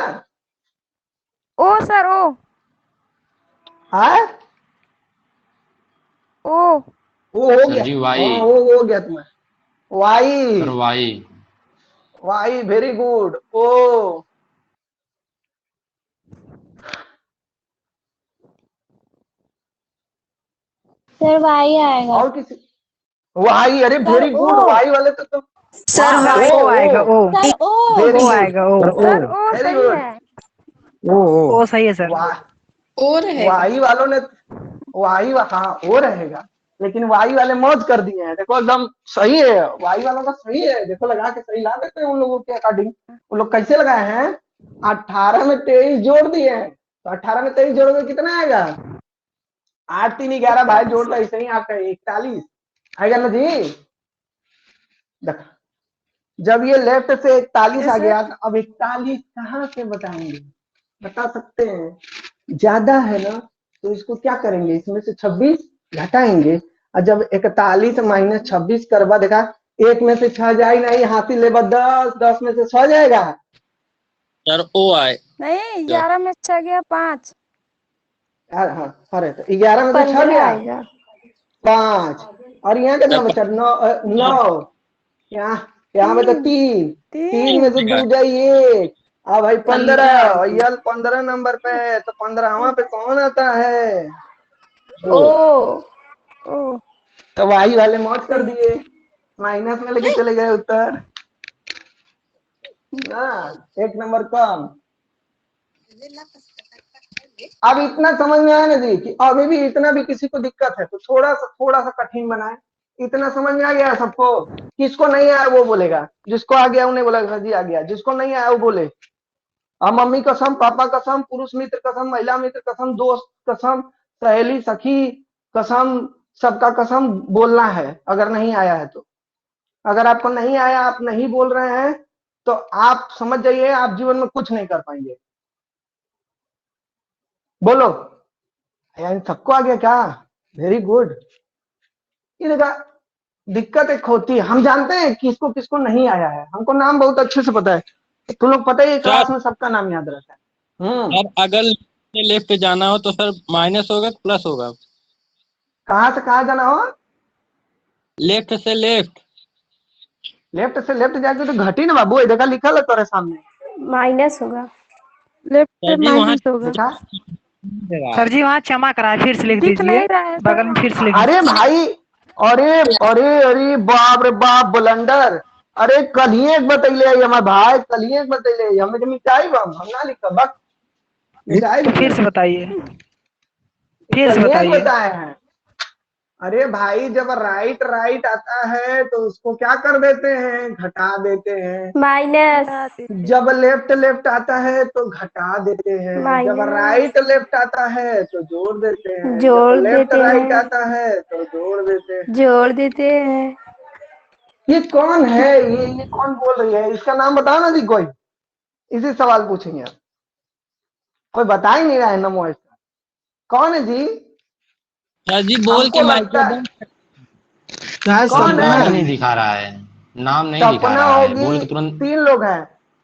ओ सर, ओ हाँ ओ वो हो गया। G Y. हाँ वो हो गया तुम्हें। Y, sir Y. Y very good. ओ सर वाई आएगा। और किसी? वाई, अरे वेरी गुड। वाई वाले तो तुम सर ओ आएगा, ओ सर ओ। वेरी ओ गुड। आएगा, ओ सर, ओ वेरी सही गुड। है। ओ सही है सर। वाई वालों ने वाई हाँ वो रहेगा, लेकिन वाई वाले मौज कर दिए हैं। देखो एकदम सही है, वाई वालों का सही है। देखो लगा के सही ला देते हैं उन लोगों के अकॉर्डिंग। उन लोग कैसे लगाए हैं? 18 में 23 जोड़ दिए हैं, तो 18 में 23 जोड़ोगे कितना आएगा? 8 3 11 भाई जोड़ लो ऐसे ही आपका 41 आएगा ना जी। देखो जब ये लेफ्ट से 41 आ गया, तो अब 41 कहाँ से बताएंगे? बता सकते हैं? ज्यादा है ना, तो इसको क्या करेंगे? इसमें से 26 घटाएंगे। और जब 41 माइनस 26 करवा, देखा एक में से 6 जाए नहीं, हाथी लेबा 10, 10 में से 6 जाएगा। सर ओ आए नहीं, 11 में 6 गया 5। हाँ अरे तो 11 में से 6 15 गया, आएगा। 5, और यहाँ कितना बचा? 9। यहाँ पे तो 3 में से 2 गई 1। भाई 15, यल 15 नंबर पे है, तो 15वां पे कौन आता है? ओ ओ तो वाही वाले मौज कर दिए, माइनस में लेके चले गए उत्तर ना, 1 नंबर कम। अब इतना समझ में आया ना जी कि अभी भी इतना भी किसी को दिक्कत है तो थोड़ा सा कठिन बनाए। इतना समझ में आ गया सबको? किसको नहीं आया वो बोलेगा, जिसको आ गया उन्हें बोलेगा जी आ गया, जिसको नहीं आया वो बोले। अब मम्मी कसम, पापा कसम, पुरुष मित्र कसम, महिला मित्र कसम, दोस्त कसम, सहेली सखी कसम, सबका कसम बोलना है अगर नहीं आया है तो। अगर आपको नहीं आया, आप नहीं बोल रहे हैं, तो आप समझ जाइए आप जीवन में कुछ नहीं कर पाएंगे। बोलो यार, सबको आ गया क्या? Very good. ये देखा, दिक्कत एक होती है, हम जानते हैं किसको किसको नहीं आया है, हमको नाम बहुत अच्छे से पता है, तुम लोग पता है क्लास में सबका नाम याद रहता है। अब अगर लेफ्ट पे जाना हो तो सर माइनस होगा प्लस होगा? कहाँ से कहाँ जाना हो? लेफ्ट से लेफ्ट। लेफ्ट से लेफ्ट जाके तो घटी ना बाबू, देखा लिखा है तुम्हारे सामने, माइनस होगा, लेफ्ट सर जी वहाँ माइनस होगा। देखा? सर जी वहाँ चमक रहा है, फिर से लिख दिख दीजिए, नहीं रहा है सर बगल में फिर से लिख अरे भाई, अरे अरे अरे बाप रे बाप, ब्लंडर। अरे कल ही एक बतैले हमारे भाई, कल ही एक बतैले हमें तो मिटाई बम, हम ना लिखा बस मिटाई तो फिर से बताइए, फिर कल से ही एक बताइए। बताए हैं। अरे भाई जब राइट राइट आता है तो उसको क्या कर देते हैं? घटा देते हैं। माइनस जब लेफ्ट लेफ्ट आता है तो घटा देते हैं, जब माइनस राइट लेफ्ट आता है तो जोड़ देते हैं, जब जोड़ लेफ्ट देते राइट हैं, आता है तो जोड़ देते हैं। जोड़ देते हैं। ये कौन है? ये कौन बोल रही है? इसका नाम बताओ ना जी कोई, इसी सवाल पूछेंगे आप। कोई बता ही नहीं रहा है नमो इसका, कौन है जी? सर जी बोल हमको के माइक लगता है कौन नाम है? नहीं दिखा रहा है, नाम नहीं दिखा सपना रहा है, होगी। बोल के तुरंत 3 लोग हैं,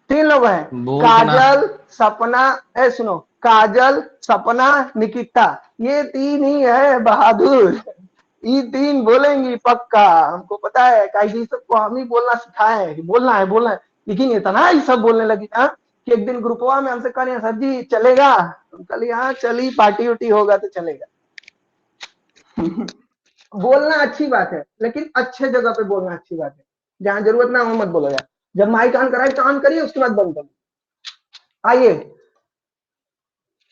3 लोग हैं, बोल के ना। काजल, सपना, सुनो, काजल, सपना, निकिता, ये 3 ही है बहादुर। ये 3 बोलेंगी पक्का, हमको पता है, काजी सबको हम ही बोलना सिखाए हैं, बोलना है बोलना है। लेकिन इतना ही सब बोलने लगी ना कि एक दिन ग्रुपवा में हमसे कह सर जी चलेगा, हम कल हाँ चली, पार्टी उटी होगा तो चलेगा। बोलना अच्छी बात है, लेकिन अच्छे जगह पे बोलना अच्छी बात है, जहां जरूरत ना हो मत बोलो यार। जब माइक ऑन कराए तो ऑन करिए, उसके बाद बंद करिए। आइए,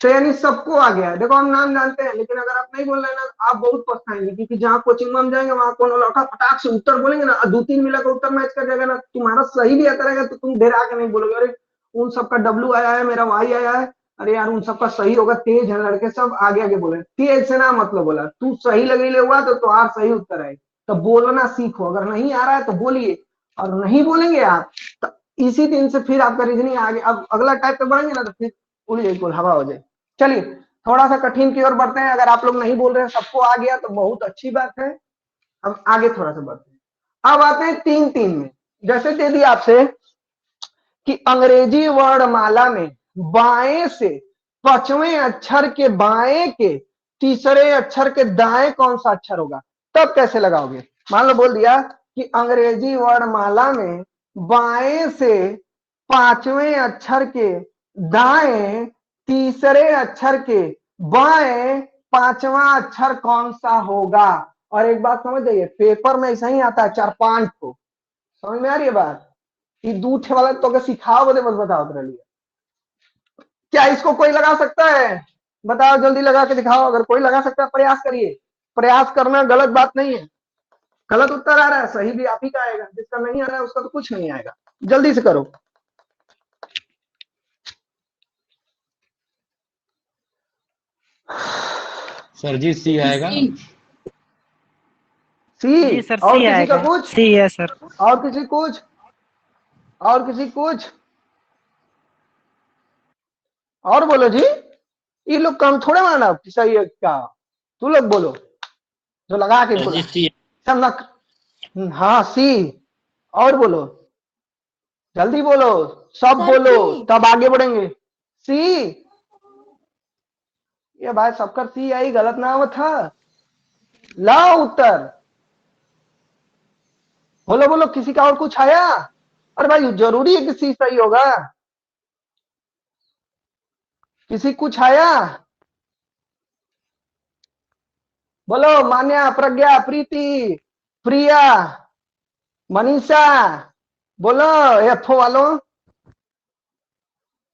तो यानी सबको आ गया है। देखो हम नाम जानते हैं, लेकिन अगर आप नहीं बोल रहे ना आप बहुत पछताएंगे, क्योंकि जहाँ कोचिंग में हम जाएंगे वहां कौन लौटा फटाक से उत्तर बोलेंगे ना, 2-3 मिला का उत्तर मैच कर जाएगा ना, तुम्हारा सही भी आता रहेगा तो तुम देर आके नहीं बोलोगे अरे उन सबका डब्ल्यू आया है, मेरा वाई आया है, अरे यार उन सबका सही होगा, तेज है लड़के सब, आगे आगे बोले। तेज से ना मतलब बोला, तू सही लगे हुआ तो तुम्हारा सही उत्तर है, तो बोलना सीखो। अगर नहीं आ रहा है तो बोलिए, और नहीं बोलेंगे आप तो इसी दिन से फिर आपका रीजनिंग आगे, अब अगला टाइप पे बढ़ेंगे ना तो फिर उड़ जाए, कुल हवा हो जाए। चलिए थोड़ा सा कठिन की ओर बढ़ते हैं। अगर आप लोग नहीं बोल रहे हैं, सबको आ गया तो बहुत अच्छी बात है। अब आगे थोड़ा सा बढ़ते हैं, अब आते हैं 3-3 में। जैसे दे दिया आपसे कि अंग्रेजी वर्णमाला में बाएं से 5वें अक्षर के बाएं के तीसरे अक्षर के दाएं कौन सा अक्षर होगा, तब कैसे लगाओगे? मान लो बोल दिया कि अंग्रेजी वर्णमाला में बाएं से 5वें अक्षर के दाएं तीसरे अक्षर के बाएं 5वां अक्षर कौन सा होगा। और एक बात समझ जाइए, पेपर में ऐसा ही आता है 4-5 को, समझ में आ रही है बात? ये दूठे वाला तो अगर सिखाओ बस बताओ तेरे लिए, क्या इसको कोई लगा सकता है? बताओ जल्दी लगा के दिखाओ, अगर कोई लगा सकता है प्रयास करिए। प्रयास करना गलत बात नहीं है, गलत उत्तर आ रहा है सही भी आप ही का आएगा, जिसका नहीं आ रहा है उसका तो कुछ नहीं आएगा। जल्दी से करो। सर जी सी आएगा। जी सी, सर, और सी किसी का आएगा, कुछ? सी है सर। और किसी कुछ? और किसी कुछ? और बोलो जी, ये लोग काम थोड़े माना सही है क्या? तू लोग बोलो जो लगा के सर बोला जी सी। सब ना। हाँ सी, और बोलो, जल्दी बोलो, सब सर बोलो सी। तब आगे बढ़ेंगे। सी, ये भाई सबका सी आई गलत ना हुआ था। लाओ उत्तर, बोलो बोलो, किसी का और कुछ आया? अरे भाई जरूरी है कि सी सही होगा। किसी कुछ आया? बोलो, मान्या, प्रज्ञा, प्रीति, प्रिया, मनीषा, बोलो एफओ वालों।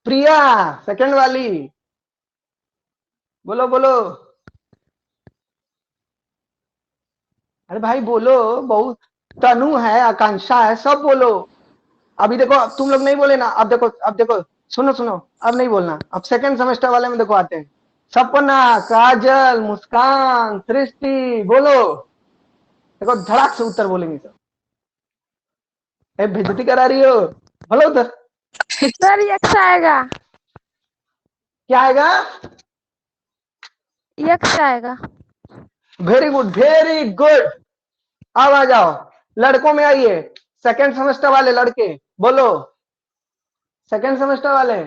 प्रिया सेकंड वाली, बोलो बोलो। अरे भाई बोलो, बहुत तनु है, आकांक्षा है, सब बोलो। अभी देखो, अब तुम लोग नहीं बोले ना, अब देखो, अब देखो, सुनो सुनो, अब नहीं बोलना। अब सेकंड सेमेस्टर वाले में देखो आते हैं। सपना, काजल, मुस्कान, सृष्टि, बोलो। देखो धड़ाक से उत्तर बोलेंगे सब। ए, बेइज्जती करा रही हो, बोलो उधर। सर यक्स आएगा, क्या आएगा? यक्स आएगा। Very good, very good. अब आ जाओ, लड़कों में आइए। सेकंड सेमेस्टर वाले लड़के, बोलो। सेकंड सेमेस्टर वाले,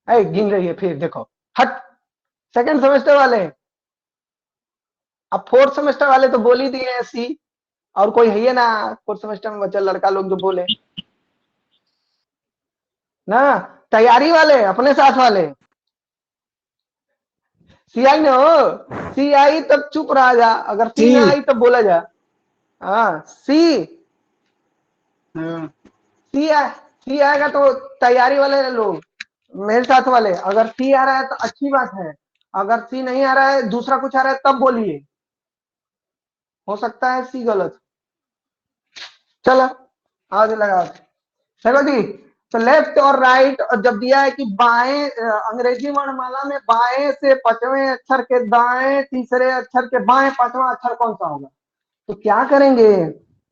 ऐ गिन रही है फिर, देखो हट। सेकंड सेमेस्टर वाले, अब फोर्थ सेमेस्टर वाले तो बोल ही दिए हैं सी। और कोई है ये ना फोर्थ सेमेस्टर में बच्चा लड़का लोग जो बोले ना? तैयारी वाले, अपने साथ वाले, सी आई ना हो। सी आई तब चुप रहा जा, अगर सी ना आई तब बोला जा। हाँ सी, सी सी आएगा तो तैयारी वाले लोग, मेरे साथ वाले, अगर सी आ रहा है तो अच्छी बात है। अगर सी नहीं आ रहा है, दूसरा कुछ आ रहा है, तब बोलिए। हो सकता है सी गलत। चलो आज लगा। चलो जी, तो लेफ्ट और राइट, और जब दिया है कि बाएं, अंग्रेजी वर्णमाला में बाएं से पांचवें अक्षर के दाएं तीसरे अक्षर के बाएं पांचवा अक्षर कौन सा होगा? तो क्या करेंगे?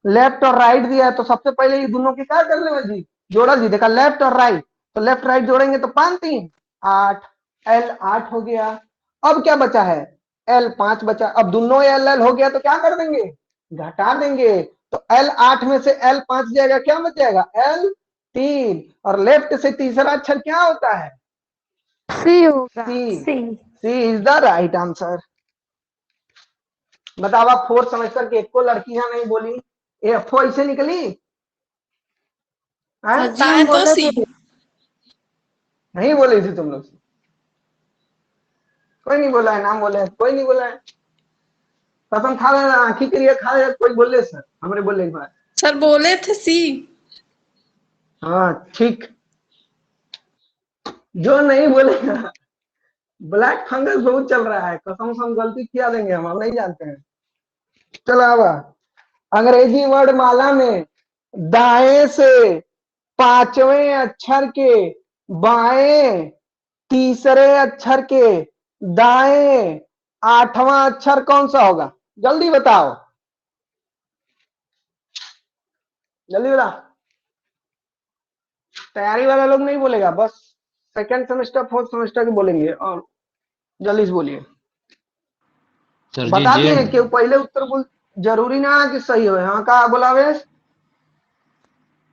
लेफ्ट और राइट दिया है तो सबसे पहले ये दोनों की क्या कर लेंगे जी? जोड़ा जी, देखा लेफ्ट और राइट, तो लेफ्ट राइट जोड़ेंगे तो 5 3 8, एल 8 हो गया। अब क्या बचा है? एल 5 बचा। अब दोनों एल एल हो गया तो क्या कर देंगे? घटा देंगे। तो एल 8 में से एल 5 जाएगा, क्या बच जाएगा? एल 3। और लेफ्ट से तीसरा अक्षर क्या होता है? सी होगा। सी। सी। सी इज द राइट आंसर। बताओ, आप फोर्थ सेमेस्टर की एक को लड़कियां नहीं बोली, एफ ऐसे निकली? हाँ? बताए तो सी। नहीं बोली थी तुम लोग? कोई नहीं बोला है, नाम बोले हैं, कोई नहीं बोला है। कसम खा लेना, आंखी के लिए खा ले, कोई बोले सर, हमरे बोले एक बार। सर बोले थे सी। हाँ ठीक, जो नहीं बोलेगा। ब्लैक फंगस बहुत चल रहा है, कसम से हम गलती किया देंगे, हम नहीं जानते हैं। चलो अब अंग्रेजी वर्ड माला में दाएं से पांचवें अक्षर के बाएं तीसरे अक्षर के दाएं आठवां अक्षर कौन सा होगा? जल्दी बताओ, जल्दी बता। तैयारी वाला लोग नहीं बोलेगा, बस सेकंड सेमेस्टर फोर्थ सेमेस्टर के बोलेंगे। और जल्दी से बोलिए। सर जी बता दिए जेड। कि पहले उत्तर बोल, जरूरी ना कि सही हो। हाँ का बोला वेश?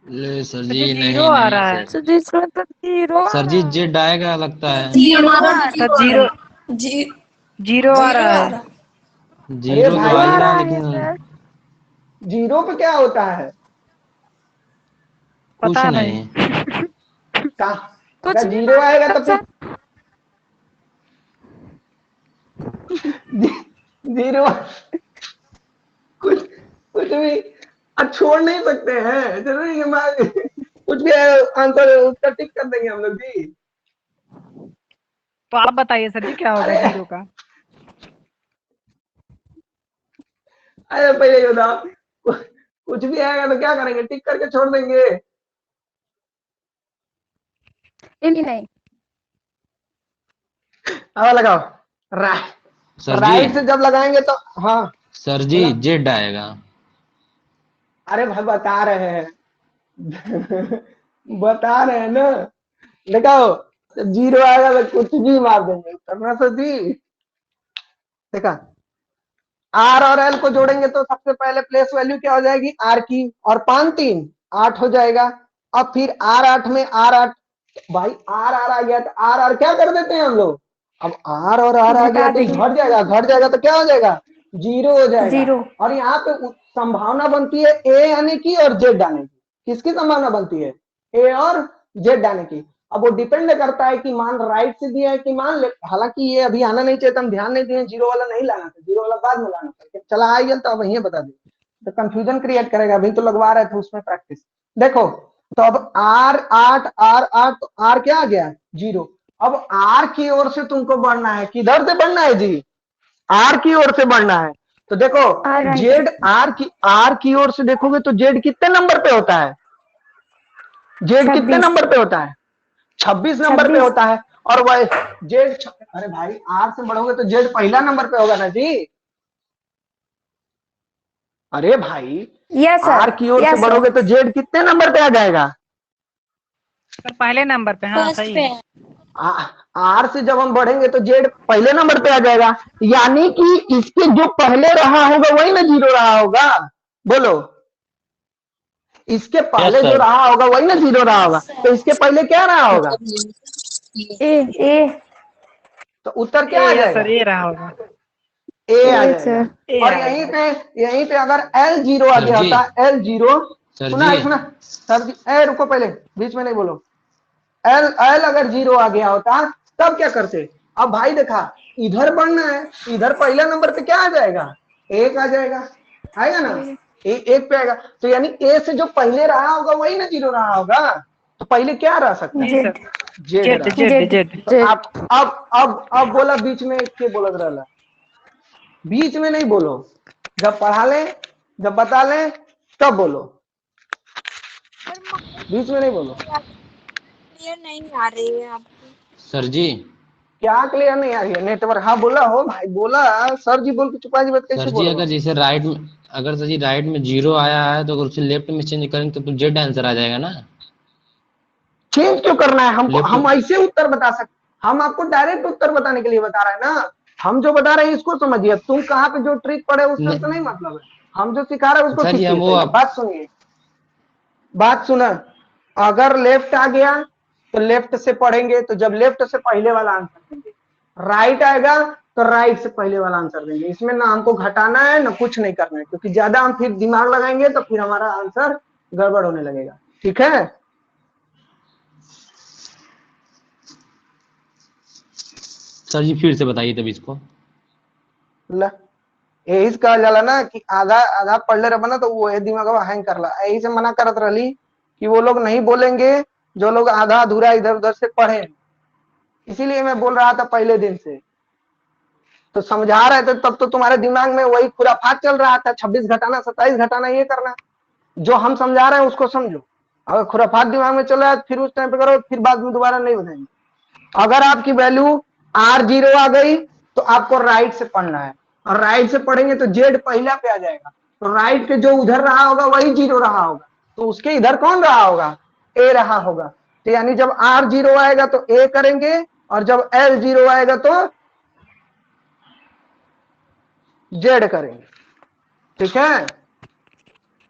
ले सर सर जी, जी जीरो नहीं आ नहीं रहा है। सर। सर जी इसमें तो जीरो आ सर जी रहा है। जेड आएगा लगता है। सर जीरो, जी जीरो आ रहा है। अरे जीरो तो जीरो आ भाई, ही आ रहा रहा है है लेकिन सर। जीरो पे क्या होता है? कुछ पता नहीं। नहीं। का कुछ अगर भी जीरो मान आएगा लो तो फिर सर। जीरो, कुछ कुछ भी। अब छोड़ नहीं सकते हैं, जरूरी है कुछ भी आंसर उत्तर टिक कर देंगे हम लोग जी। तो आप बताइए सर जी क्या होगा अरे जीरो का? अरे पहले ये बताओ, कुछ भी आएगा तो क्या करेंगे? टिक करके छोड़ देंगे? नहीं नहीं। अब लगाओ। राइट, सर जी, राइट से जब लगाएंगे तो हाँ सर जी बोला। जेड आएगा। अरे भाई बता रहे हैं, बता रहे हैं ना। देखो, जब जीरो आएगा तो कुछ भी मार देंगे करना तो जी। देखा, आर और एल को जोड़ेंगे तो सबसे पहले प्लेस वैल्यू क्या हो जाएगी? आर की, और 5 3 8 हो जाएगा। अब फिर R8 में R8 भाई R आ गया तो R क्या कर देते हैं हम लोग। अब R और R आ गया घटा तो देंगे। घट जाएगा तो क्या हो जाएगा, 0 हो जाएगा। जीरो। और यहाँ पे संभावना बनती है A आने की और Z आने की। किसकी संभावना बनती है, A और Z आने की। अब वो डिपेंड करता है कि मान राइट से दिया है कि मान लेफ्ट। हालांकि ये अभी आना नहीं चाहिए, हम ध्यान नहीं दिए, 0 वाला नहीं लाना था, 0 वाला बाद में लाना था। चला आ गया तो अब वही बता दे, तो कंफ्यूजन क्रिएट करेगा। अभी तो लगवा रहे थे उसमें प्रैक्टिस। देखो तो अब R8 तो R क्या आ गया, 0। अब R की ओर से तुमको बढ़ना है, किधर से बढ़ना है जी, R की ओर से बढ़ना है। तो देखो R जेड R की ओर से देखोगे तो जेड कितने नंबर पे होता है, जेड कितने 26। नंबर पे होता है, 26 नंबर पे 26। होता है। और वह जेड, अरे भाई आर से बढ़ोगे तो जेड पहला नंबर पे होगा ना जी। अरे भाई यस सर। आर की ओर से यस बढ़ोगे सर। तो जेड कितने नंबर पे आ जाएगा, सर पहले नंबर पे, हाँ फर्स्ट सही पे है। है। आर से जब हम बढ़ेंगे तो जेड पहले नंबर पे आ जाएगा। यानी कि इसके जो पहले रहा होगा वही ना 0 रहा होगा, बोलो। इसके यस पहले जो सर। रहा होगा वही ना 0 रहा होगा, यस सर। तो इसके पहले क्या रहा होगा, ए। ए। तो उत्तर क्या आ ए, यस जाएगा, सर, ये रहा होगा। ए आ ए जाएगा। सर। ए और आएगा। यहीं पे अगर एल 0 आ सर गया जी। होता, एल 0, सर सुना जी। है सुना सर जी, ए रुको पहले, बीच में नहीं बोलो। एल एल अगर 0 आ गया होता तब क्या करते। अब भाई देखा इधर बढ़ना है, इधर पहला नंबर पे क्या आ जाएगा, एक आ जाएगा, आएगा ना, एक पे आएगा। तो यानी ए से जो पहले रहा होगा वही ना 0 रहा होगा, तो पहले क्या रह सकता नहीं है, सर, जेड जेड रहा। Z Z. तो अब बोला बीच में के बोलत रहला, बीच में नहीं बोलो, जब पढ़ा ले, जब बता ले तब बोलो, बीच में नहीं बोलो। क्लियर नहीं आ रही है आपकी। सर जी। क्या क्लियर नहीं आ रही है, नेटवर्क, हाँ बोला हो भाई, बोला सर जी बोल के चुपा जी बात कैसे सर जी बोलोगे। अगर जैसे राइट में, अगर सर जी राइट में 0 आया है तो अगर उसे लेफ्ट में चेंज करेंगे तो जेड आंसर आ जाएगा ना। चेंज क्यों करना है हमको, लेफ्ट। हम ऐसे उत्तर बता सकते, हम आपको डायरेक्ट उत्तर बताने के लिए बता रहे हैं ना। हम जो बता रहे हैं इसको समझिए, तुम कहाँ पे जो ट्रिक पढ़े उससे तो नहीं मतलब है, हम जो सिखा रहे हैं उसको अच्छा जी, सीखिए। हम वो पहले बात सुनिए, बात सुना। अगर लेफ्ट आ गया तो लेफ्ट से पढ़ेंगे, तो जब लेफ्ट से पहले वाला आंसर देंगे, राइट आएगा तो राइट से पहले वाला आंसर देंगे। इसमें ना हमको घटाना है ना कुछ नहीं करना है, क्योंकि ज्यादा हम फिर दिमाग लगाएंगे तो फिर हमारा आंसर गड़बड़ होने लगेगा, ठीक है। सर जी फिर से बताइए तब इसको। ला, यही से कहा जाला ना कि आधा आधा पढ़ ले रहा ना तो वो दिमाग हैंग करला, यही से मना करत रही कि वो लोग नहीं बोलेंगे जो लोग आधा अधूरा इधर उधर से पढ़े। इसीलिए मैं बोल रहा था पहले दिन से, तो समझा रहे थे तब तो तुम्हारे दिमाग में वही खुराफात चल रहा था, 26 घटाना 27 घटाना ये करना। जो हम समझा रहे हैं उसको समझो, अगर खुराफात दिमाग में चल रहा है फिर उस टाइम पे करो, फिर बाद में दोबारा नहीं बताएंगे। अगर आपकी वैल्यू R0 आ गई तो आपको राइट से पढ़ना है, और राइट से पढ़ेंगे तो जेड पहला पे आ जाएगा, तो राइट के जो उधर रहा होगा वही 0 रहा होगा, तो उसके इधर कौन रहा होगा, ए रहा होगा। तो यानी जब R0 आएगा तो ए करेंगे, और जब L0 आएगा तो जेड करेंगे, ठीक है।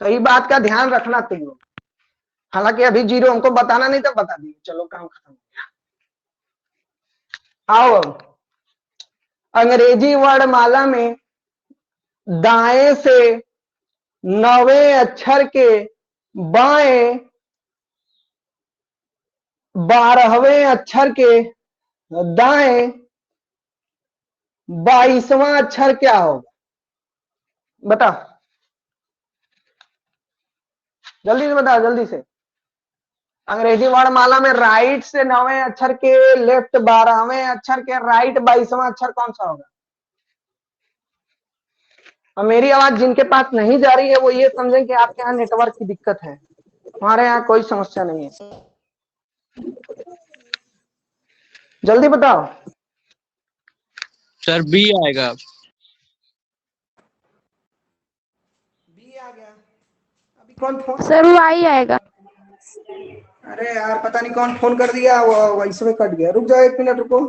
तो ये बात का ध्यान रखना तुम लोग। हालांकि अभी 0 हमको बताना नहीं था, बता दिए, चलो काम खत्म। आओ अब अंग्रेजी वर्णमाला में दाएं से 9वें अक्षर के बाएं 12वें अक्षर के दाएं 22वां अक्षर क्या होगा, बता, जल्दी से बता, जल्दी से। अंग्रेजी वर्णमाला में राइट से 9वें अक्षर के लेफ्ट 12वें अक्षर के राइट 22वां अक्षर कौन सा होगा। और मेरी आवाज जिनके पास नहीं जा रही है वो ये समझें कि आपके यहाँ नेटवर्क की दिक्कत है, हमारे यहाँ कोई समस्या नहीं है। जल्दी बताओ। सर बी आएगा। बी आ गया। अभी कौन फोन, सर वो आई आएगा। अरे यार पता नहीं कौन फोन कर दिया, वो वैसे में कट गया, रुक जाओ 1 मिनट रुको।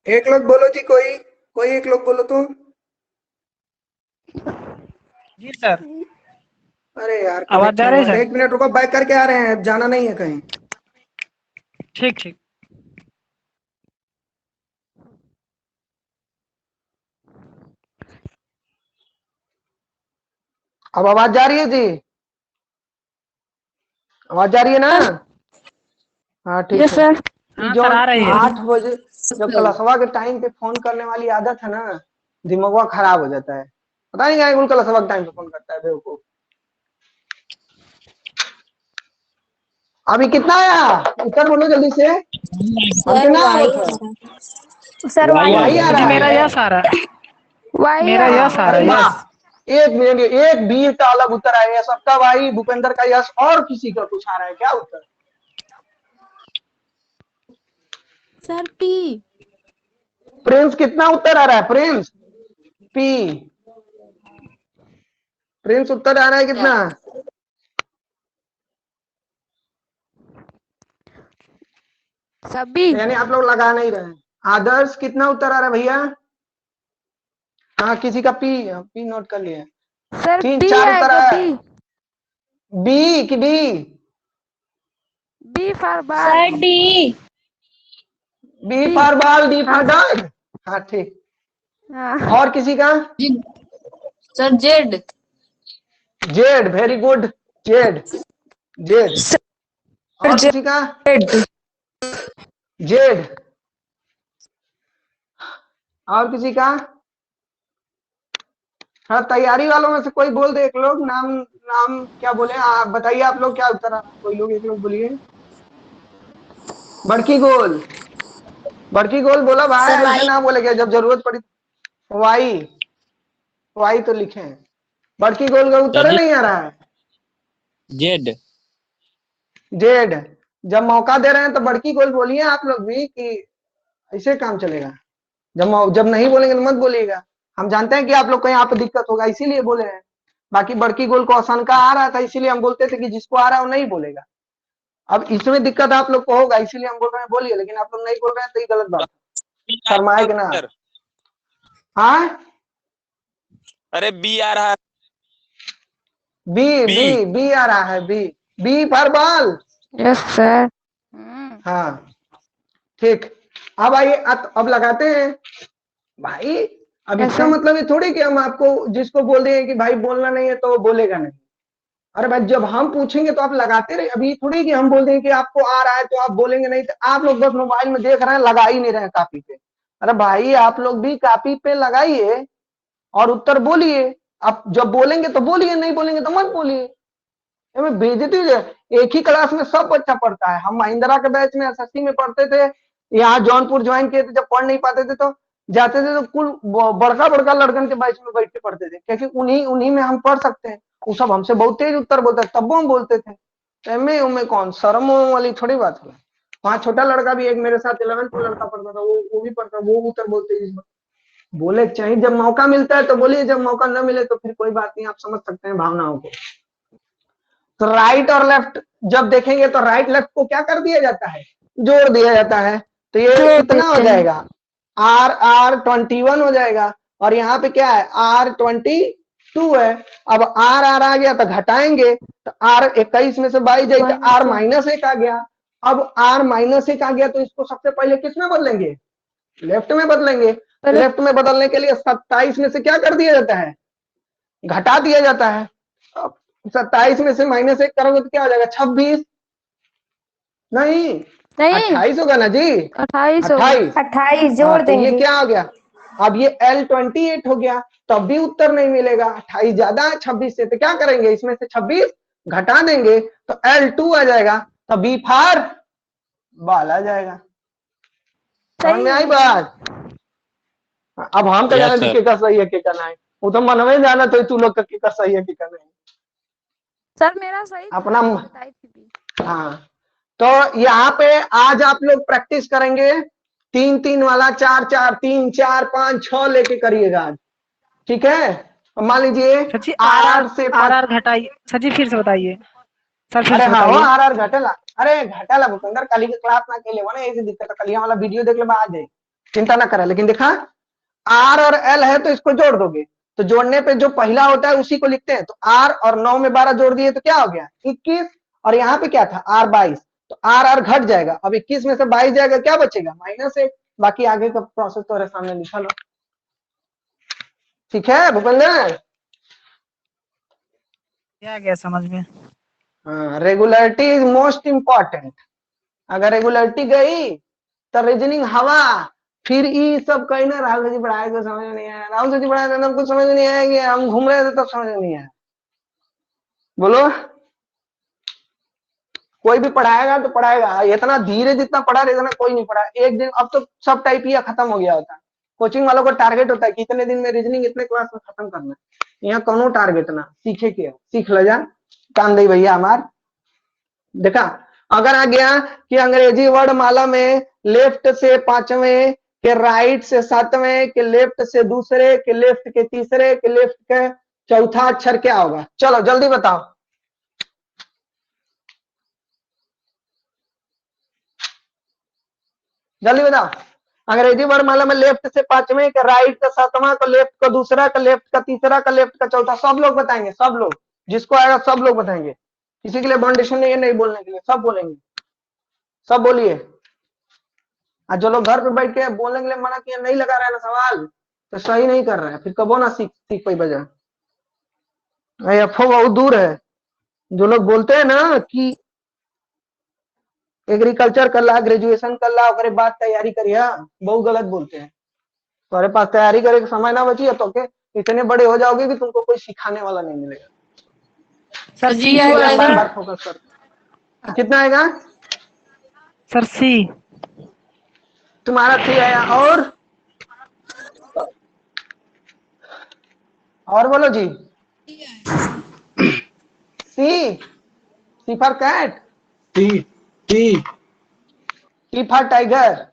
एक लोग बोलो जी, कोई कोई एक लोग बोलो तो। जी सर। अरे यार आवाज जा कनेक्शन रही है हुआ। सर? एक मिनट रुको, बैक करके आ रहे हैं, जाना नहीं है कहीं। ठीक ठीक। अब आवाज जा रही है जी? आवाज जा रही है ना? हाँ ठीक यस है। सर। ये हाँ जो सर, आ रही है। 8 बजे जो क्लासवा के टाइम पे फोन करने वाली आदत है ना, दिमागवा खराब हो जाता है। पता नहीं क्या क्लासवा के टाइम पे फोन करता है बेवकूफ। अभी कितना आया उत्तर बोलो जल्दी से। अब सर कितना वाई आवत है? सर वाई आ वही रहा आ है। जी रहा मेरा है। यस आ रहा है। वाई मेरा आ रहा यस आ रहा अरे है, वाह, यस। एक मिनट, एक वीर का अलग उत्तर आया है सबका। भाई भूपेंद्र का यश, और किसी का कुछ आ रहा है क्या उत्तर? Sir P. प्रिंस कितना उत्तर आ रहा है? Prince P. प्रिंस उत्तर आ रहा है कितना? सभी। यानी आप लोग लगा नहीं रहे हैं। आदर्श कितना उत्तर आ रहा है भैया? हाँ किसी का पी, पी नोट कर लिया। सर तीन पी चार उत्तर आएगा आया पी। है। बी की D? B for ball. Sir D. B D. For ball, D हाँ फॉर डॉग। हाँ ठीक। हाँ। और किसी का? Sir Z. Z, very good. Z, Z. और किसी का? जेड। और किसी का? हाँ तैयारी वालों में से कोई बोल दे एक लोग। नाम, नाम क्या बोले आप बताइए। आप लोग क्या उत्तर आ रहा है? कोई लोग एक लोग बोलिए। बड़की गोल, बड़की गोल बोला भाई, सर ऐसे वाई। ना बोले क्या जब जरूरत पड़ी। वाई, वाई तो लिखे हैं। बड़की गोल का सर उत्तर जी नहीं आ रहा है। जेड। जेड। जब मौका दे रहे हैं तो बड़की गोल बोलिए आप लोग भी, कि ऐसे काम चलेगा। जब नहीं बोलेंगे तो मत बोलिएगा। हम जानते हैं कि आप लोग को यहाँ पे दिक्कत होगा, इसीलिए बोले हैं। बाकी बड़की गोल को आशंका आ रहा था, इसीलिए हम बोलते थे कि जिसको आ रहा है वो नहीं बोलेगा। अब इसमें दिक्कत आप लोग को होगा, इसीलिए हम बोल रहे हैं बोलिए, लेकिन आप लोग नहीं बोल रहे हैं तो ये गलत बात है। शर्माए कि ना। सर हाँ अरे बी आ रहा है। B, B. बी बी आ रहा है। B, B for ball. Yes sir. हाँ ठीक। अब आइए, अब लगाते हैं भाई। अब यस इसका सर। मतलब ये थोड़ी कि हम आपको जिसको बोल दें कि भाई बोलना नहीं है तो वो बोलेगा नहीं। अरे भाई जब हम पूछेंगे तो आप लगाते रहे। अभी थोड़ी कि हम बोल दें कि आपको आ रहा है तो आप बोलेंगे नहीं, तो आप लोग बस मोबाइल में देख रहे हैं, लगा ही नहीं रहे हैं कॉपी पे। अरे भाई आप लोग भी कॉपी पे लगाइए और उत्तर बोलिए। आप जब बोलेंगे तो बोलिए, नहीं बोलेंगे तो मत बोलिए। हमें बेइज्जती हो जाए। एक ही क्लास में सब बच्चा पढ़ता है। हम महिंद्रा के बैच में एसएससी में पढ़ते थे, यहाँ जौनपुर ज्वाइन किए थे। जब पढ़ नहीं पाते थे तो जाते थे, तो कुल बड़का बड़का लड़कन के बैच में बैठ के पढ़ते थे, क्योंकि उन्हीं उन्हीं में हम पढ़ सकते हैं। वो सब हमसे बहुत तेज उत्तर बोलते हैं, तब वो हम बोलते थे। एम में कौन शर्म वाली थोड़ी बात है। वहाँ छोटा लड़का भी एक मेरे साथ 11th में लड़का पढ़ता था, वो भी पढ़ता, वो उत्तर बोलते इस बार। बोले चाहिए, जब मौका मिलता है तो बोलिए, जब मौका न मिले तो फिर कोई बात नहीं। आप समझ सकते हैं भावनाओं को। तो राइट और लेफ्ट जब देखेंगे तो राइट लेफ्ट को क्या कर दिया जाता है? जोड़ दिया जाता है। तो ये जोड़ कितना हो देते हैं। जाएगा? R21 हो जाएगा। और यहाँ पे क्या है? R22 है। अब R आ गया तो घटाएंगे, तो R21 में से 22 जाए तो R-1 आ गया। अब R-1 आ गया तो इसको सबसे पहले किस में बदलेंगे? लेफ्ट में बदलेंगे। पहले लेफ्ट में बदलने के लिए 27 में से क्या कर दिया जाता है? घटा दिया जाता है। 27 में से -1 करोगे तो क्या हो जाएगा? 26 नहीं, नहीं 28 होगा ना जी। 28 होगा। 28। 28 हाँ जोड़ तो ये देंगे। क्या हो गया? अब ये L28 हो गया, तब भी उत्तर नहीं मिलेगा। 28 ज्यादा है 26 से, तो क्या करेंगे? इसमें से 26 घटा देंगे तो L2 आ जाएगा। तो बी फार बाल आ जाएगा। समझ सही में है। आई बात? अब हम क्या यस जाने सर। केकर सही है केकर नहीं। वो तो मन में जाना तो तू लोग का केकर सही है केकर नहीं। सर मेरा सही था, अपना मैंने बताई थी। हाँ। तो यहाँ पे आज आप लोग प्रैक्टिस करेंगे 3-3 वाला, 4-4, 3-4-5-6 लेके करिएगा आज। ठीक है? मान लीजिए sir ji R R R R से आर आर घटाइए सर जी, फिर से बताइए। सर फिर अरे से हाँ हो बताइए। आर घटेला। अरे घटेला भूपेंद्र, कल के क्लास ना के लिए ना ऐसी दिक्कत है। कल वाला वीडियो देख ले बाद है। चिंता ना करें। लेकिन देखा आर और एल है तो इसको जोड़ दोगे, तो जोड़ने पे जो पहला होता है उसी को लिखते हैं। तो आर और 9 में 12 जोड़ दिए तो क्या हो गया 21, और यहाँ पे क्या था आर 22, तो आर आर घट जाएगा। अब 21 में से 22 जाएगा, क्या बचेगा -1। बाकी आगे का प्रोसेस तुम्हारे सामने लिखा लो। ठीक है भूपेंद्र? क्या गया समझ में? हाँ, रेगुलरिटी इज मोस्ट इंपॉर्टेंट। अगर रेगुलरिटी गई तो रीजनिंग हवा, फिर ये सब कहीं ना राहुल जी पढ़ाए तो समझ में नहीं आया, राहुल जी पढ़ाए तो कुछ समझ में नहीं आएंगे, हम घूम रहे थे तब समझ में नहीं आया। बोलो, कोई भी पढ़ाएगा तो पढ़ाएगा, इतना धीरे जितना पढ़ा रहे इतना कोई नहीं पढ़ा एक दिन। अब तो सब टाइप ही खत्म हो गया होता है। कोचिंग वालों को टारगेट होता है कि इतने दिन में रीजनिंग इतने क्लास में खत्म करना है। यहाँ कोनो टारगेट ना, सीखे के सीख लो जा काम दे भैया हमार। देखा अगर आ गया कि अंग्रेजी वर्ड माला में लेफ्ट से 5वें के राइट से 7वें के लेफ्ट से दूसरे के लेफ्ट के तीसरे के लेफ्ट के चौथा अक्षर क्या होगा? चलो जल्दी बताओ। जल्दी बताओ। अंग्रेजी वर्णमाला में लेफ्ट से 5वें का राइट का 7वां का लेफ्ट का दूसरा का लेफ्ट का तीसरा का लेफ्ट का चौथा, सब लोग बताएंगे, सब लोग जिसको आएगा सब लोग बताएंगे। किसी के लिए बाउंडेशन नहीं है नहीं बोलने के लिए, सब बोलेंगे, सब बोलिए। आज जो लोग घर पे बैठ के बोलने के लिए मना किया नहीं लगा रहा है ना सवाल, तो सही नहीं कर रहा है, फिर कबो ना सीख पाई बजा। अफो बहुत दूर है। जो लोग बोलते हैं ना कि एग्रीकल्चर कर ला, ग्रेजुएशन कर ला, उसके बाद तैयारी करिया, बहुत गलत बोलते हैं। तुम्हारे पास तैयारी करे का समय ना बची तो के इतने बड़े हो जाओगे कि तुमको कोई सिखाने वाला नहीं मिलेगा। सर जी सी आएगा आएगा बार सर। बार फोकस कर। कितना आएगा? Sir C. तुम्हारा सी आया। और बोलो जी। C for cat, T for tiger,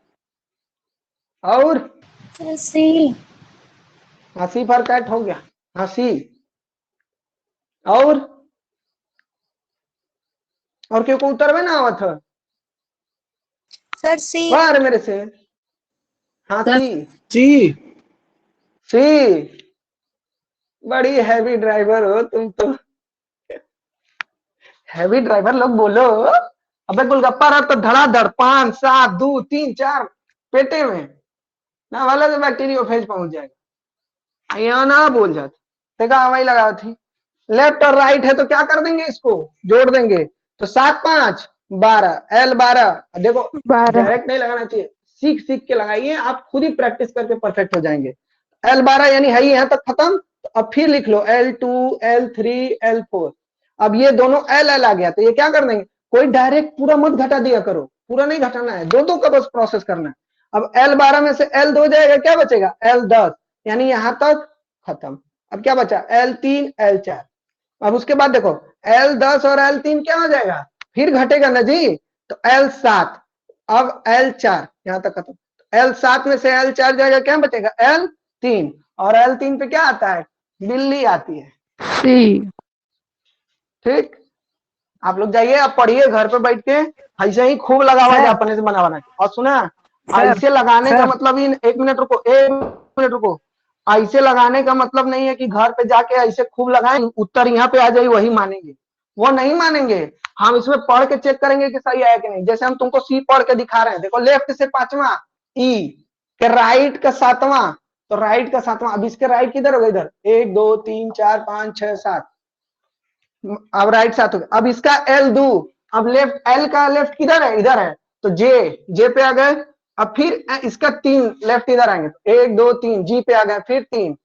और सर सी। हाँ सी फॉर कैट हो गया। हाँ सी, और क्यों को उत्तर में ना आवत है? सर सी। बाहर मेरे से। हाँ सर सी, सी। बड़ी हैवी ड्राइवर हो तुम तो। हैवी ड्राइवर लोग बोलो। अबे गोलगप्पा रहा तो धड़ाधड़ 5 7 2 3 4 पेटे में ना वाला तो बैक्टीरियोफेज पहुंच जाएगा। यहाँ ना बोल जाते देखा हवाई लगा थी। लेफ्ट और राइट है तो क्या कर देंगे, इसको जोड़ देंगे। तो 7 5 12 L 12। देखो 12। डायरेक्ट नहीं लगाना चाहिए, सीख सीख के लगाइए, आप खुद ही प्रैक्टिस करके परफेक्ट हो जाएंगे। L 12 यानी है यहाँ तक खत्म। तो अब फिर लिख लो L2 L3 L4। अब ये दोनों L L आ गया तो ये क्या कर देंगे, कोई डायरेक्ट पूरा मत घटा दिया करो, पूरा नहीं घटाना है, दो दो का बस प्रोसेस करना है। अब L 12 में से L 2 जाएगा, क्या बचेगा L 10, यानी यहां तक खत्म। अब क्या बचा L 3 L 4। अब उसके बाद देखो L 10 और L 3 क्या हो जाएगा, फिर घटेगा ना जी, तो L 7। अब L 4 यहां तक खत्म। L 7 में से L 4 जाएगा, क्या बचेगा L 3, और L 3 पे क्या आता है, बिल्ली आती है। सी। ठीक, आप लोग जाइए, आप पढ़िए घर पे बैठ के, ऐसे ही खूब लगा हुआ है अपने से बना बना के। और सुना, सर, ऐसे लगाने का सर। मतलब ही, एक मिनट रुको, एक मिनट रुको, ऐसे लगाने का मतलब नहीं है कि घर पे जाके ऐसे खूब लगाएं उत्तर यहाँ पे आ जाए वही मानेंगे, वो नहीं मानेंगे। हम इसमें पढ़ के चेक करेंगे कि सही आया कि नहीं। जैसे हम तुमको सी पढ़ के दिखा रहे हैं, देखो लेफ्ट से 5वां ई के राइट का 7वां, तो राइट का 7वां। अब इसके राइट किधर होगा, इधर 1 2 3 4 5 6 7। अब राइट 7 हो गया। अब इसका L दो, अब लेफ्ट L का लेफ्ट किधर है, इधर है, तो जे पे आ गए। अब फिर इसका 3 लेफ्ट इधर आएंगे, तो 1 2 3 जी पे आ गए, फिर 3,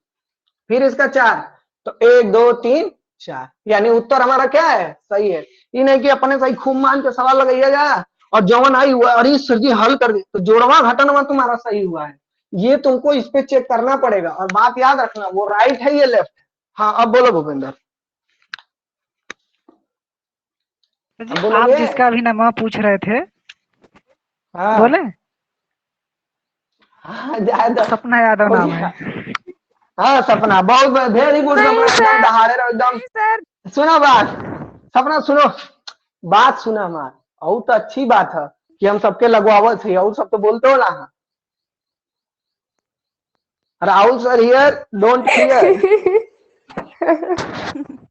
फिर इसका 4, तो 1 2 3 4, यानी उत्तर हमारा क्या है, सही है। ये नहीं कि अपने सही खूब मान के सवाल लगाइए जा और जवन आई हुआ अरे सर जी हल कर दे, तो जोड़वा घटनवा तुम्हारा सही हुआ है, ये तुमको इस पे चेक करना पड़ेगा। और बात याद रखना, वो राइट है ये लेफ्ट। हाँ अब बोलो भूपेंद्र। जी, अब आप बोलोगे? जिसका अभी नाम पूछ रहे थे, हाँ बोले? हाँ जाए दो, सपना यादव हो नाम गया। है। हाँ सपना, बहुत वेरी गुड नहीं सपना, एकदम सर, दहाड़े रहो एकदम। नहीं सर। सुनो बात, सपना सुनो, बात सुना हमार, और तो अच्छी बात है कि हम सबके लगवावत है, और सब तो बोलते हो ना। Rahul sir here, don't fear.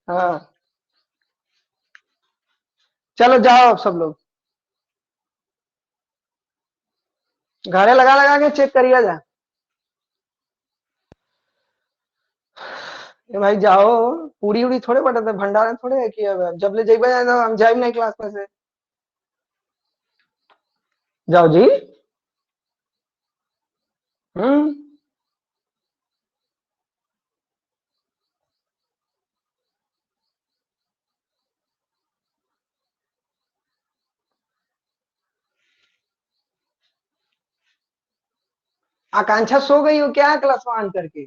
हाँ चलो जाओ अब सब लोग, घरे लगा लगा के चेक करिए जा। ए भाई जाओ, पूरी उड़ी थोड़े बटे थे, भंडारण थोड़े है कि अब जब ले जाइबे ना हम जाइब नहीं क्लास में से। जाओ जी। हम्म आकांक्षा सो गई हो क्या क्लास ऑन करके?